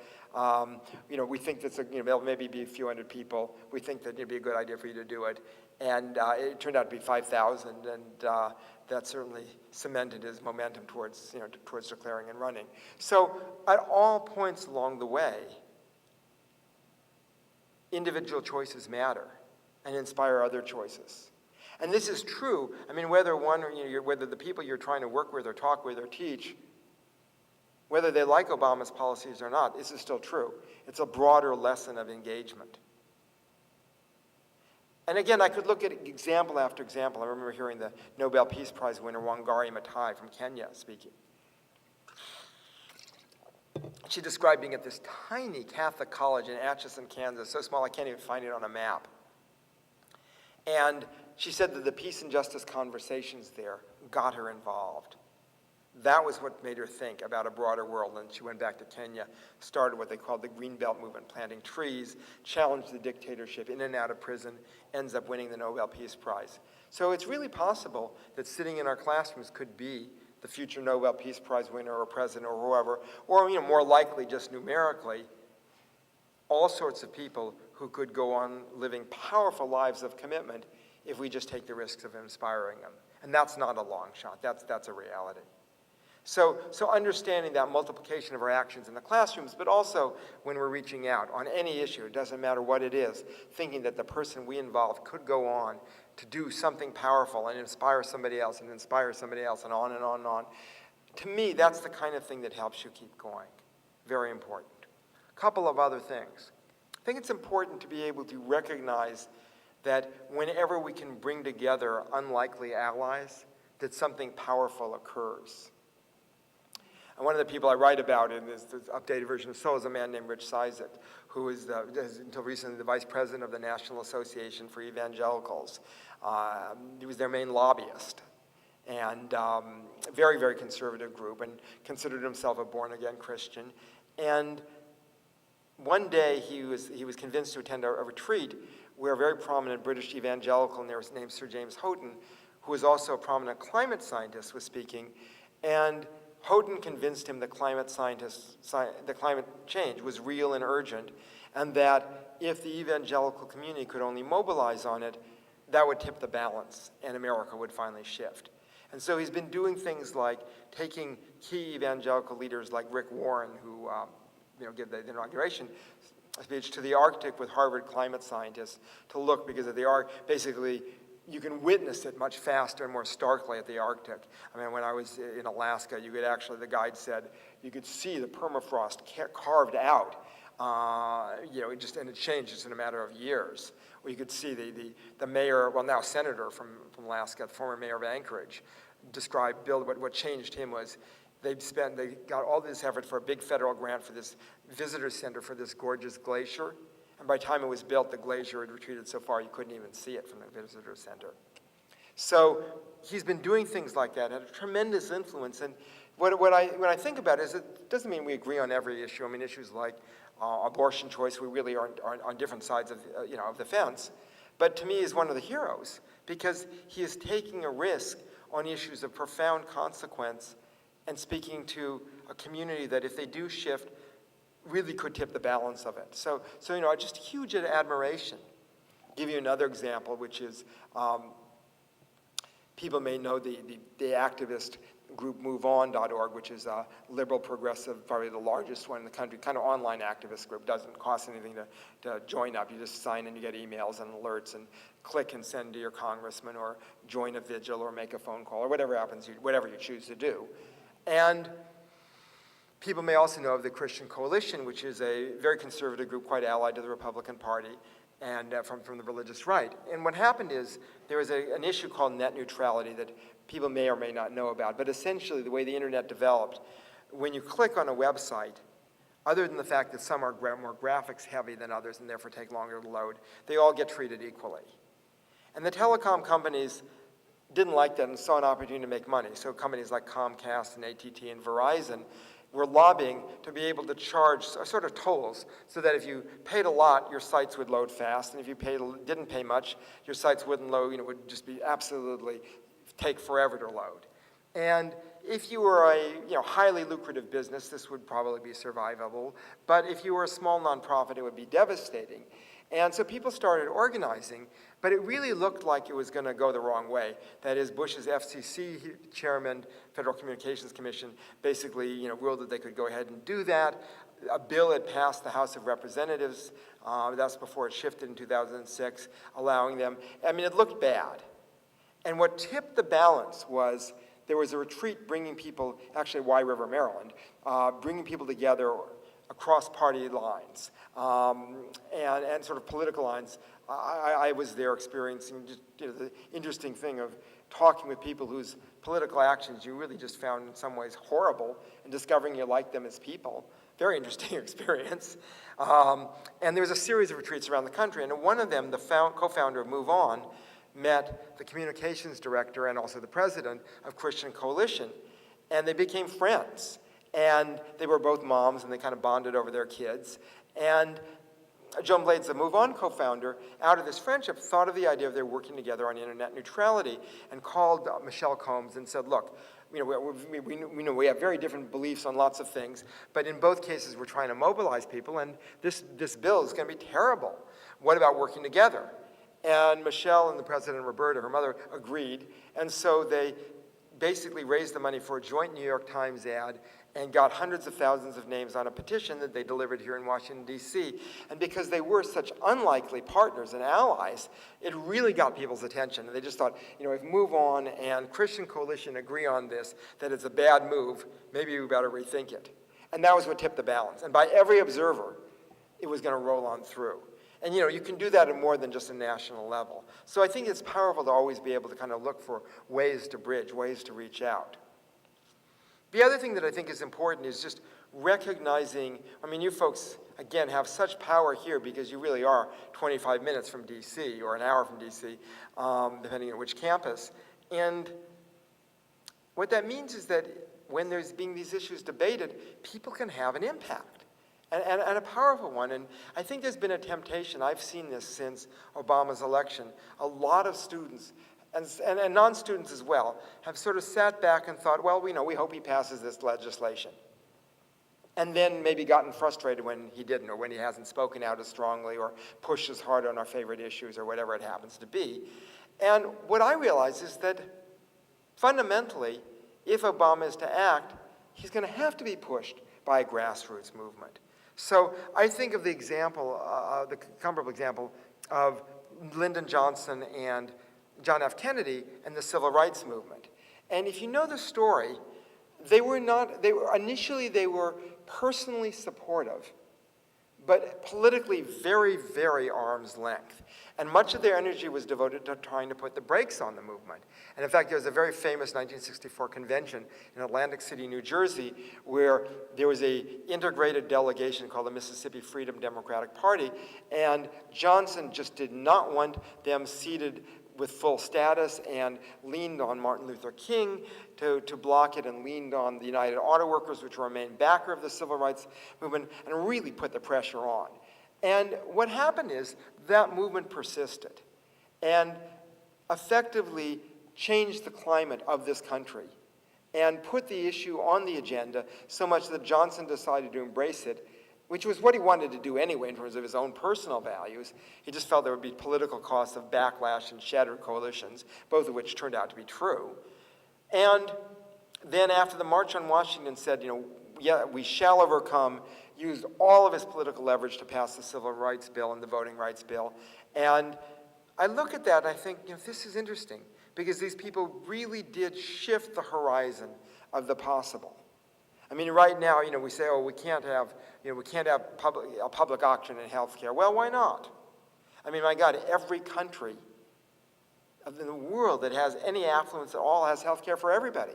We think that's there'll maybe be a few hundred people. We think that it'd be a good idea for you to do it. And it turned out to be 5,000, and that certainly cemented his momentum towards declaring and running. So at all points along the way, individual choices matter and inspire other choices. And this is true, whether whether the people you're trying to work with or talk with or teach, whether they like Obama's policies or not, this is still true. It's a broader lesson of engagement. And again, I could look at example after example. I remember hearing the Nobel Peace Prize winner, Wangari Maathai from Kenya, speaking. She described being at this tiny Catholic college in Atchison, Kansas, so small I can't even find it on a map. And she said that the peace and justice conversations there got her involved. That was what made her think about a broader world. And she went back to Kenya, started what they called the Green Belt movement, planting trees, challenged the dictatorship, in and out of prison, ends up winning the Nobel Peace Prize. So it's really possible that sitting in our classrooms could be the future Nobel Peace Prize winner or president or whoever, or more likely just numerically, all sorts of people who could go on living powerful lives of commitment if we just take the risks of inspiring them. And that's not a long shot, that's a reality. So understanding that multiplication of our actions in the classrooms, but also when we're reaching out on any issue, it doesn't matter what it is, thinking that the person we involve could go on to do something powerful and inspire somebody else and inspire somebody else and on and on and on. To me, that's the kind of thing that helps you keep going. Very important. A couple of other things. I think it's important to be able to recognize that whenever we can bring together unlikely allies, that something powerful occurs. And one of the people I write about in this updated version of Soul is a man named Rich Cizik, who was until recently the vice president of the National Association for Evangelicals. He was their main lobbyist, and very, very conservative group, and considered himself a born-again Christian. And one day he was convinced to attend a retreat where a very prominent British evangelical named Sir James Houghton, who was also a prominent climate scientist, was speaking. And Houghton convinced him that climate change was real and urgent, and that if the evangelical community could only mobilize on it, that would tip the balance and America would finally shift. And so he's been doing things like taking key evangelical leaders like Rick Warren, who give the inauguration speech, to the Arctic with Harvard climate scientists to look, because of the basically you can witness it much faster and more starkly at the Arctic. I mean, when I was in Alaska, you could actually, the guide said, you could see the permafrost carved out, and it changes in a matter of years. Or you could see the mayor, well, now senator from Alaska, the former mayor of Anchorage, described Bill, what changed him was they got all this effort for a big federal grant for this visitor center for this gorgeous glacier. And by the time it was built, the glacier had retreated so far you couldn't even see it from the visitor center. So he's been doing things like that, had a tremendous influence. And when I think about it, is it doesn't mean we agree on every issue. I mean, issues like abortion choice, we really are on different sides of the fence. But to me, he's one of the heroes because he is taking a risk on issues of profound consequence and speaking to a community that, if they do shift, really could tip the balance of it. So just huge admiration. I'll give you another example, which is people may know the activist group MoveOn.org, which is a liberal progressive, probably the largest one in the country, kind of online activist group. Doesn't cost anything to join up. You just sign in, you get emails and alerts, and click and send to your congressman, or join a vigil, or make a phone call, or whatever you choose to do. And people may also know of the Christian Coalition, which is a very conservative group, quite allied to the Republican Party, and from the religious right. And what happened is there was an issue called net neutrality that people may or may not know about. But essentially, the way the internet developed, when you click on a website, other than the fact that some are more graphics heavy than others and therefore take longer to load, they all get treated equally. And the telecom companies didn't like that and saw an opportunity to make money. So companies like Comcast and AT&T and Verizon were lobbying to be able to charge sort of tolls so that if you paid a lot, your sites would load fast, and if you didn't pay much, your sites wouldn't load, would just be absolutely take forever to load. And if you were a highly lucrative business, this would probably be survivable. But if you were a small nonprofit, it would be devastating. And so people started organizing, but it really looked like it was going to go the wrong way. That is, Bush's FCC chairman, Federal Communications Commission, basically ruled that they could go ahead and do that. A bill had passed the House of Representatives. That's before it shifted in 2006, allowing them. I mean, it looked bad. And what tipped the balance was there was a retreat bringing people, actually Wye River, Maryland, bringing people together across party lines and sort of political lines. I was there experiencing just, the interesting thing of talking with people whose political actions you really just found in some ways horrible, and discovering you like them as people. Very interesting experience. And there was a series of retreats around the country, and in one of them, the co-founder of MoveOn met the communications director and also the president of Christian Coalition, and they became friends. And they were both moms, and they kind of bonded over their kids. And Joan Blades, the MoveOn co-founder, out of this friendship, thought of the idea of their working together on internet neutrality, and called Michelle Combs and said, look, we know we have very different beliefs on lots of things, but in both cases we're trying to mobilize people, and this bill is going to be terrible. What about working together? And Michelle and the president, Roberta, her mother, agreed, and so they basically raised the money for a joint New York Times ad and got hundreds of thousands of names on a petition that they delivered here in Washington, D.C. And because they were such unlikely partners and allies, it really got people's attention. And they just thought, if MoveOn and Christian Coalition agree on this, that it's a bad move, maybe we better rethink it. And that was what tipped the balance. And by every observer, it was going to roll on through. And you can do that at more than just a national level. So I think it's powerful to always be able to kind of look for ways to bridge, ways to reach out. The other thing that I think is important is just recognizing, you folks, again, have such power here because you really are 25 minutes from DC or an hour from DC, depending on which campus. And what that means is that when there's being these issues debated, people can have an impact. And a powerful one. And I think there's been a temptation, I've seen this since Obama's election. A lot of students, and non-students as well, have sort of sat back and thought, well, we hope he passes this legislation. And then maybe gotten frustrated when he didn't, or when he hasn't spoken out as strongly, or pushed as hard on our favorite issues, or whatever it happens to be. And what I realize is that fundamentally, if Obama is to act, he's going to have to be pushed by a grassroots movement. So I think of the example, the comparable example of Lyndon Johnson and John F. Kennedy and the Civil Rights Movement. And if you know the story, initially they were personally supportive, but politically very, very arm's length. And much of their energy was devoted to trying to put the brakes on the movement. And in fact, there was a very famous 1964 convention in Atlantic City, New Jersey, where there was an integrated delegation called the Mississippi Freedom Democratic Party, and Johnson just did not want them seated with full status and leaned on Martin Luther King to block it, and leaned on the United Auto Workers, which were a main backer of the civil rights movement, and really put the pressure on. And what happened is that movement persisted and effectively changed the climate of this country and put the issue on the agenda so much that Johnson decided to embrace it, which was what he wanted to do anyway in terms of his own personal values. He just felt there would be political costs of backlash and shattered coalitions, both of which turned out to be true. And then after the March on Washington said, yeah, we shall overcome, used all of his political leverage to pass the Civil Rights Bill and the Voting Rights Bill. And I look at that and I think, this is interesting, because these people really did shift the horizon of the possible. I mean, right now, we say, we can't have, a public auction in healthcare. Well, why not? I mean, my God, every country in the world that has any affluence at all has healthcare for everybody,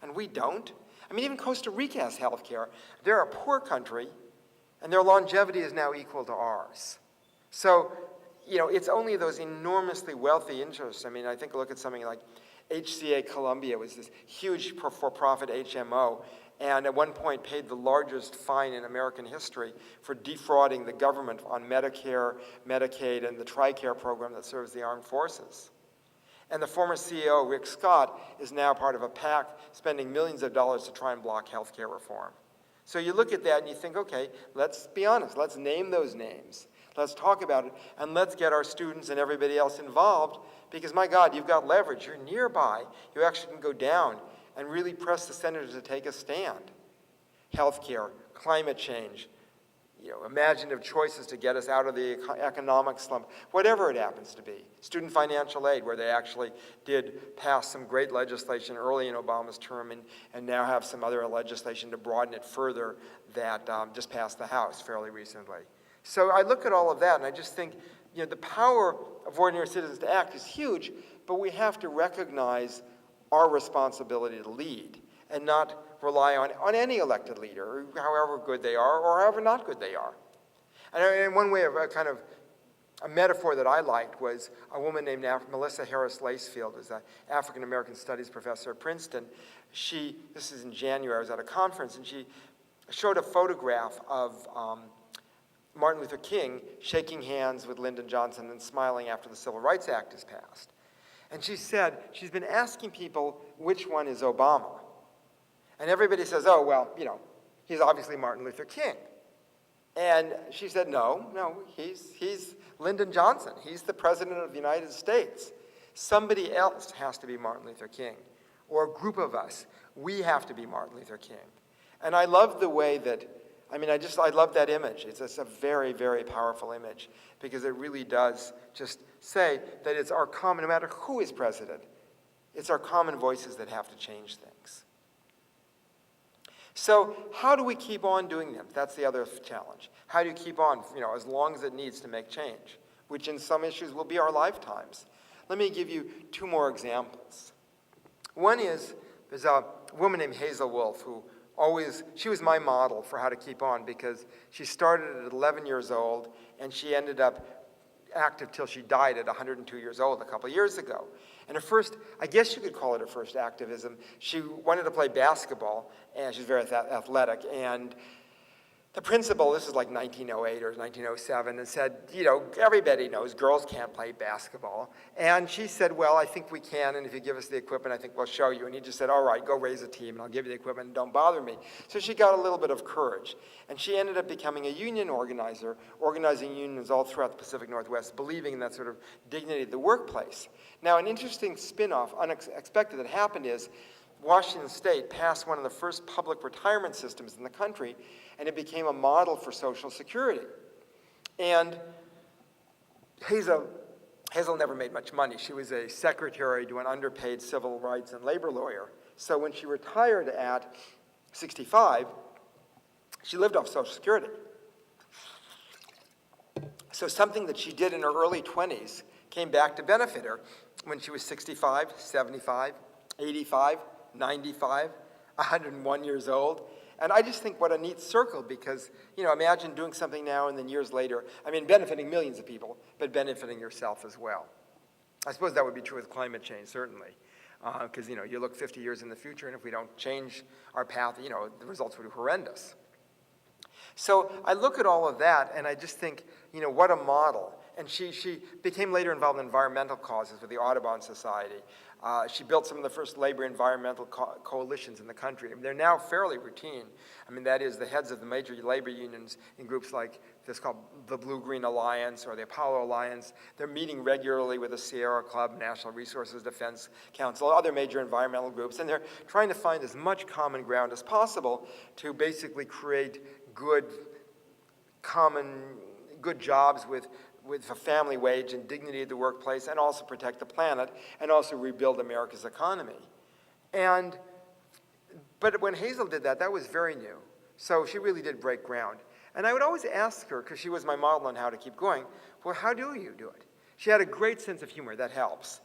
and we don't. I mean, even Costa Rica has healthcare. They're a poor country, and their longevity is now equal to ours. So, it's only those enormously wealthy interests. I mean, I think look at something like HCA Columbia was this huge for-profit HMO, and at one point paid the largest fine in American history for defrauding the government on Medicare, Medicaid, and the TRICARE program that serves the armed forces. And the former CEO, Rick Scott, is now part of a PAC spending millions of dollars to try and block health care reform. So you look at that and you think, okay, let's be honest. Let's name those names. Let's talk about it, and let's get our students and everybody else involved, because, my God, you've got leverage. You're nearby. You actually can go down and really press the senators to take a stand. Healthcare, climate change, imaginative choices to get us out of the economic slump, whatever it happens to be. Student financial aid, where they actually did pass some great legislation early in Obama's term, and now have some other legislation to broaden it further that just passed the House fairly recently. So I look at all of that, and I just think, the power of ordinary citizens to act is huge, but we have to recognize our responsibility to lead and not rely on any elected leader, however good they are or however not good they are. And one way of a metaphor that I liked was a woman named Melissa Harris Lacefield, who's an African-American studies professor at Princeton. This is in January, I was at a conference, and she showed a photograph of Martin Luther King shaking hands with Lyndon Johnson and smiling after the Civil Rights Act is passed. And she said she's been asking people which one is Obama. And everybody says, oh, well, he's obviously Martin Luther King. And she said, no, he's Lyndon Johnson. He's the president of the United States. Somebody else has to be Martin Luther King, or a group of us. We have to be Martin Luther King. And I love the way that, I love that image. It's a very, very powerful image, because it really does just say that it's our common, no matter who is president, it's our common voices that have to change things. So how do we keep on doing that? That's the other challenge. How do you keep on, as long as it needs to make change, which in some issues will be our lifetimes? Let me give you two more examples. One is, there's a woman named Hazel Wolf who she was my model for how to keep on, because she started at 11 years old and she ended up active till she died at 102 years old a couple of years ago. And her first, I guess you could call it her first activism, she wanted to play basketball, and she's very athletic, and the principal, this is like 1908 or 1907, and said, you know, everybody knows girls can't play basketball. And she said, well, I think we can, and if you give us the equipment, I think we'll show you. And he just said, all right, go raise a team, and I'll give you the equipment, and don't bother me. So she got a little bit of courage. And she ended up becoming a union organizer, organizing unions all throughout the Pacific Northwest, believing in that sort of dignity of the workplace. Now, an interesting spin-off, unexpected, that happened is Washington State passed one of the first public retirement systems in the country, and it became a model for Social Security. And Hazel never made much money. She was a secretary to an underpaid civil rights and labor lawyer. So when she retired at 65, she lived off Social Security. So something that she did in her early 20s came back to benefit her when she was 65, 75, 85, 95, 101 years old. And I just think what a neat circle, because, you know, imagine doing something now and then years later, I mean, benefiting millions of people, but benefiting yourself as well. I suppose that would be true with climate change, certainly, because, you know, you look 50 years in the future, and if we don't change our path, you know, the results would be horrendous. So I look at all of that, and I just think, you know, what a model. And she became later involved in environmental causes with the Audubon Society. She built some of the first labor environmental coalitions in the country. And they're now fairly routine. I mean, that is, the heads of the major labor unions in groups like this called the Blue-Green Alliance or the Apollo Alliance. They're meeting regularly with the Sierra Club, National Resources Defense Council, other major environmental groups. And they're trying to find as much common ground as possible to basically create good jobs with a family wage and dignity of the workplace, and also protect the planet, and also rebuild America's economy. But when Hazel did that, that was very new. So she really did break ground. And I would always ask her, because she was my model on how to keep going, well, how do you do it? She had a great sense of humor. That helps.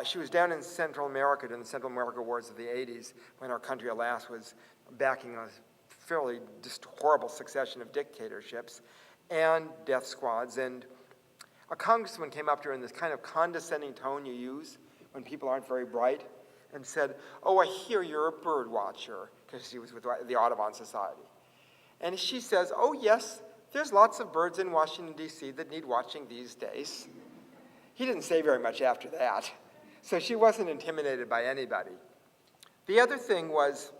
She was down in Central America during the Central America Wars of the 80s, when our country, alas, was backing a fairly just horrible succession of dictatorships and death squads. And a congressman came up to her in this kind of condescending tone you use when people aren't very bright, and said, oh, I hear you're a bird watcher, because she was with the Audubon Society. And she says, oh, yes, there's lots of birds in Washington, D.C. that need watching these days. He didn't say very much after that. So she wasn't intimidated by anybody. The other thing was,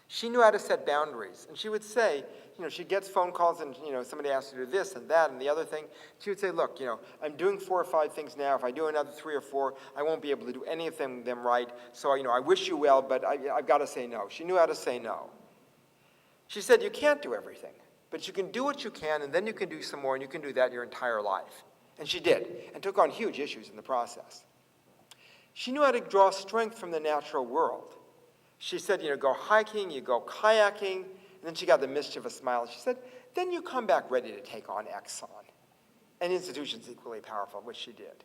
she knew how to set boundaries. And she would say, you know, she gets phone calls and, you know, somebody asks her to do this and that and the other thing. She would say, look, you know, I'm doing 4 or 5 things now. If I do another 3 or 4, I won't be able to do any of them right. So, you know, I wish you well, but I've got to say no. She knew how to say no. She said, you can't do everything, but you can do what you can, and then you can do some more, and you can do that your entire life. And she did, and took on huge issues in the process. She knew how to draw strength from the natural world. She said, you know, go hiking, you go kayaking, and then she got the mischievous smile. She said, then you come back ready to take on Exxon. And institutions equally powerful, which she did.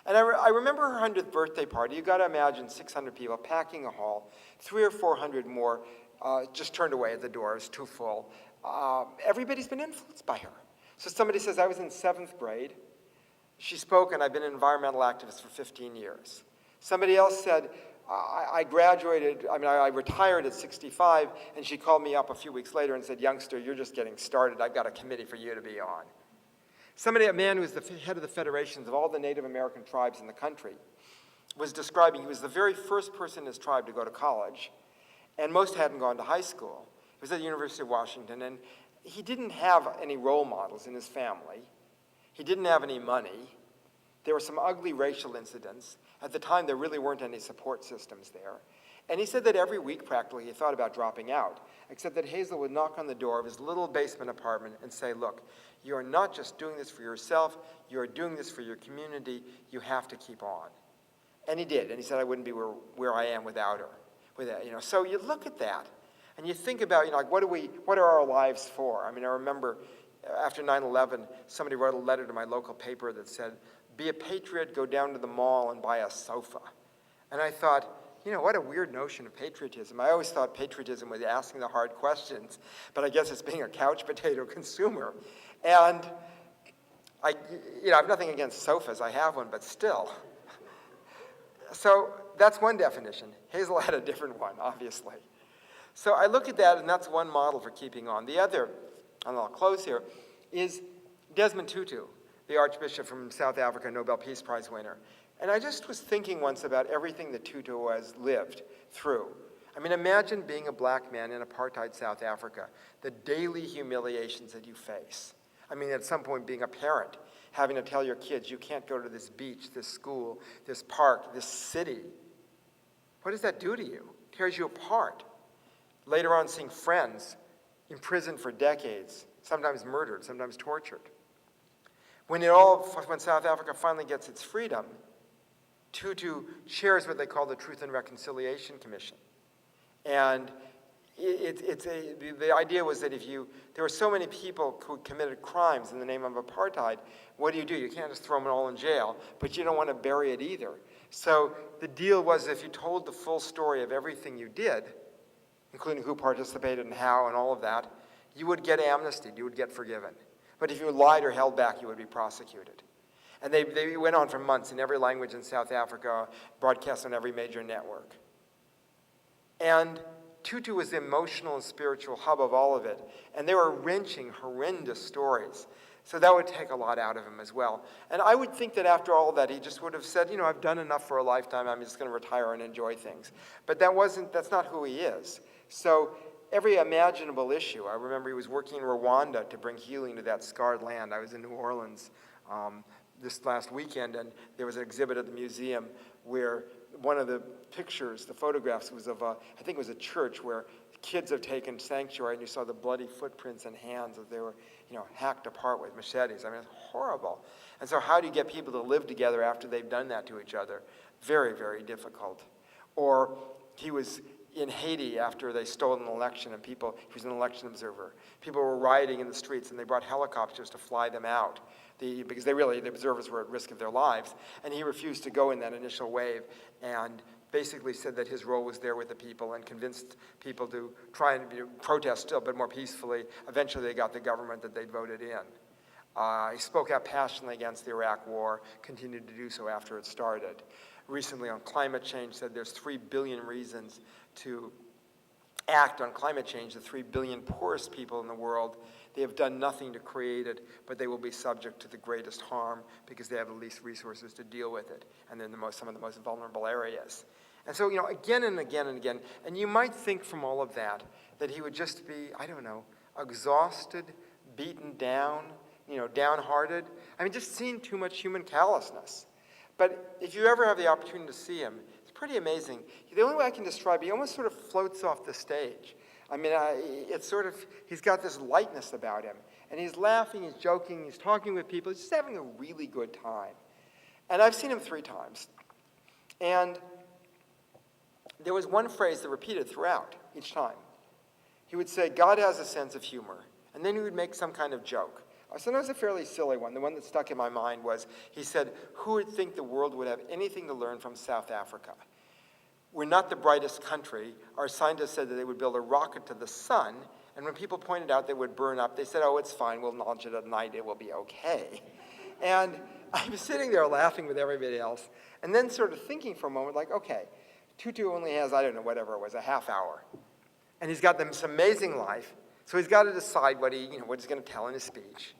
And I remember her 100th birthday party. You've got to imagine 600 people packing a hall, 300 or 400 more just turned away at the door. It's too full. Everybody's been influenced by her. So somebody says, I was in 7th grade. She spoke, and I've been an environmental activist for 15 years. Somebody else said, I retired at 65, and she called me up a few weeks later and said, youngster, you're just getting started. I've got a committee for you to be on. A man who was the head of the federations of all the Native American tribes in the country, was describing he was the very first person in his tribe to go to college, and most hadn't gone to high school. He was at the University of Washington, and he didn't have any role models in his family. He didn't have any money. There were some ugly racial incidents. At the time, there really weren't any support systems there. And he said that every week, practically, he thought about dropping out, except that Hazel would knock on the door of his little basement apartment and say, look, you are not just doing this for yourself, you are doing this for your community, you have to keep on. And he did, and he said, I wouldn't be where I am without her. So you look at that, and you think about, you know, like, what are our lives for? I mean, I remember after 9/11, somebody wrote a letter to my local paper that said, be a patriot, go down to the mall and buy a sofa. And I thought, you know, what a weird notion of patriotism. I always thought patriotism was asking the hard questions, but I guess it's being a couch potato consumer. And I have nothing against sofas. I have one, but still. So that's one definition. Hazel had a different one, obviously. So I look at that, and that's one model for keeping on. The other, and I'll close here, is Desmond Tutu, the Archbishop from South Africa, Nobel Peace Prize winner. And I just was thinking once about everything that Tutu has lived through. I mean, imagine being a black man in apartheid South Africa, the daily humiliations that you face. I mean, at some point being a parent, having to tell your kids, you can't go to this beach, this school, this park, this city. What does that do to you? It tears you apart. Later on, seeing friends imprisoned for decades, sometimes murdered, sometimes tortured. When South Africa finally gets its freedom, Tutu chairs what they call the Truth and Reconciliation Commission. And the idea was that there were so many people who committed crimes in the name of apartheid, what do? You can't just throw them all in jail, but you don't want to bury it either. So the deal was if you told the full story of everything you did, including who participated and how and all of that, you would get amnestied, you would get forgiven. But if you lied or held back, you would be prosecuted. And they went on for months in every language in South Africa, broadcast on every major network. And Tutu was the emotional and spiritual hub of all of it. And they were wrenching, horrendous stories. So that would take a lot out of him as well. And I would think that after all that, he just would have said, I've done enough for a lifetime, I'm just going to retire and enjoy things. But that's not who he is. So every imaginable issue, I remember he was working in Rwanda to bring healing to that scarred land. I was in New Orleans this last weekend, and there was an exhibit at the museum where one of the pictures, the photographs, was of I think it was a church where kids have taken sanctuary, and you saw the bloody footprints and hands as they were, hacked apart with machetes. I mean, it's horrible. And so how do you get people to live together after they've done that to each other? Very, very difficult. Or he was in Haiti after they stole an election, and he was an election observer. People were rioting in the streets, and they brought helicopters to fly them out. Because the observers were at risk of their lives. And he refused to go in that initial wave and basically said that his role was there with the people and convinced people to try and protest still, but more peacefully. Eventually they got the government that they'd voted in. He spoke out passionately against the Iraq War, continued to do so after it started. Recently on climate change said there's 3 billion reasons to act on climate change. The 3 billion poorest people in the world, they have done nothing to create it, but they will be subject to the greatest harm because they have the least resources to deal with it, and they're in some of the most vulnerable areas. And so, again and again and again, and you might think from all of that he would just be, exhausted, beaten down, downhearted. I mean, just seeing too much human callousness. But if you ever have the opportunity to see him, it's pretty amazing. The only way I can describe it, he almost sort of floats off the stage. I mean, he's got this lightness about him. And he's laughing, he's joking, he's talking with people. He's just having a really good time. And I've seen him 3 times. And there was one phrase that repeated throughout each time. He would say, God has a sense of humor. And then he would make some kind of joke. Sometimes a fairly silly one. The one that stuck in my mind was, he said, who would think the world would have anything to learn from South Africa? We're not the brightest country. Our scientists said that they would build a rocket to the sun, and when people pointed out they would burn up, they said, it's fine, we'll launch it at night, it will be okay. And I was sitting there laughing with everybody else, and then sort of thinking for a moment, okay, Tutu only has, whatever it was, a half hour. And he's got this amazing life, so he's got to decide what he's going to tell in his speech.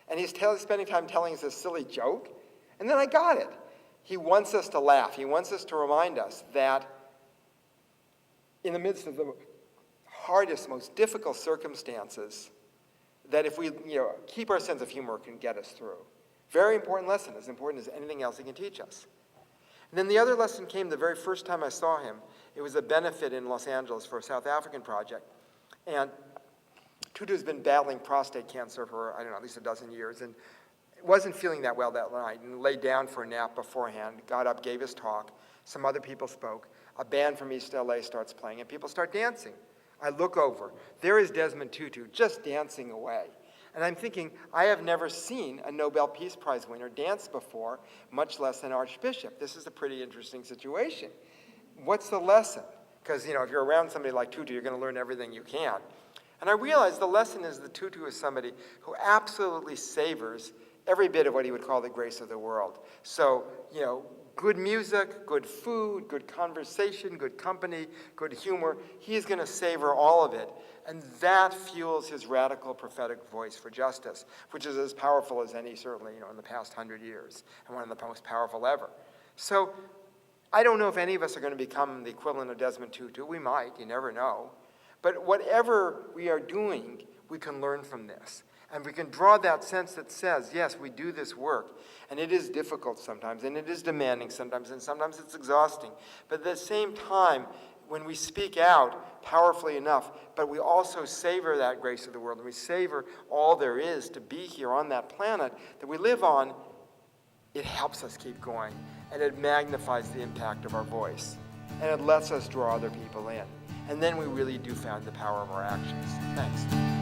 And he's spending time telling us this silly joke, and then I got it. He wants us to laugh. He wants us to remind us that in the midst of the hardest, most difficult circumstances, that if we keep our sense of humor, it can get us through. Very important lesson, as important as anything else he can teach us. And then the other lesson came the very first time I saw him. It was a benefit in Los Angeles for a South African project. And Tutu's been battling prostate cancer for, at least a dozen years, and wasn't feeling that well that night, and laid down for a nap beforehand, got up, gave his talk. Some other people spoke. A band from East LA starts playing, and people start dancing. I look over. There is Desmond Tutu, just dancing away. And I'm thinking, I have never seen a Nobel Peace Prize winner dance before, much less an archbishop. This is a pretty interesting situation. What's the lesson? Because, if you're around somebody like Tutu, you're going to learn everything you can. And I realized the lesson is that Tutu is somebody who absolutely savors every bit of what he would call the grace of the world. So, good music, good food, good conversation, good company, good humor. He's going to savor all of it. And that fuels his radical prophetic voice for justice, which is as powerful as any, certainly, in the past 100 years, and one of the most powerful ever. So I don't know if any of us are going to become the equivalent of Desmond Tutu. We might, you never know. But whatever we are doing, we can learn from this. And we can draw that sense that says, yes, we do this work, and it is difficult sometimes, and it is demanding sometimes, and sometimes it's exhausting. But at the same time, when we speak out powerfully enough, but we also savor that grace of the world, and we savor all there is to be here on that planet that we live on, it helps us keep going, and it magnifies the impact of our voice, and it lets us draw other people in. And then we really do find the power of our actions. Thanks.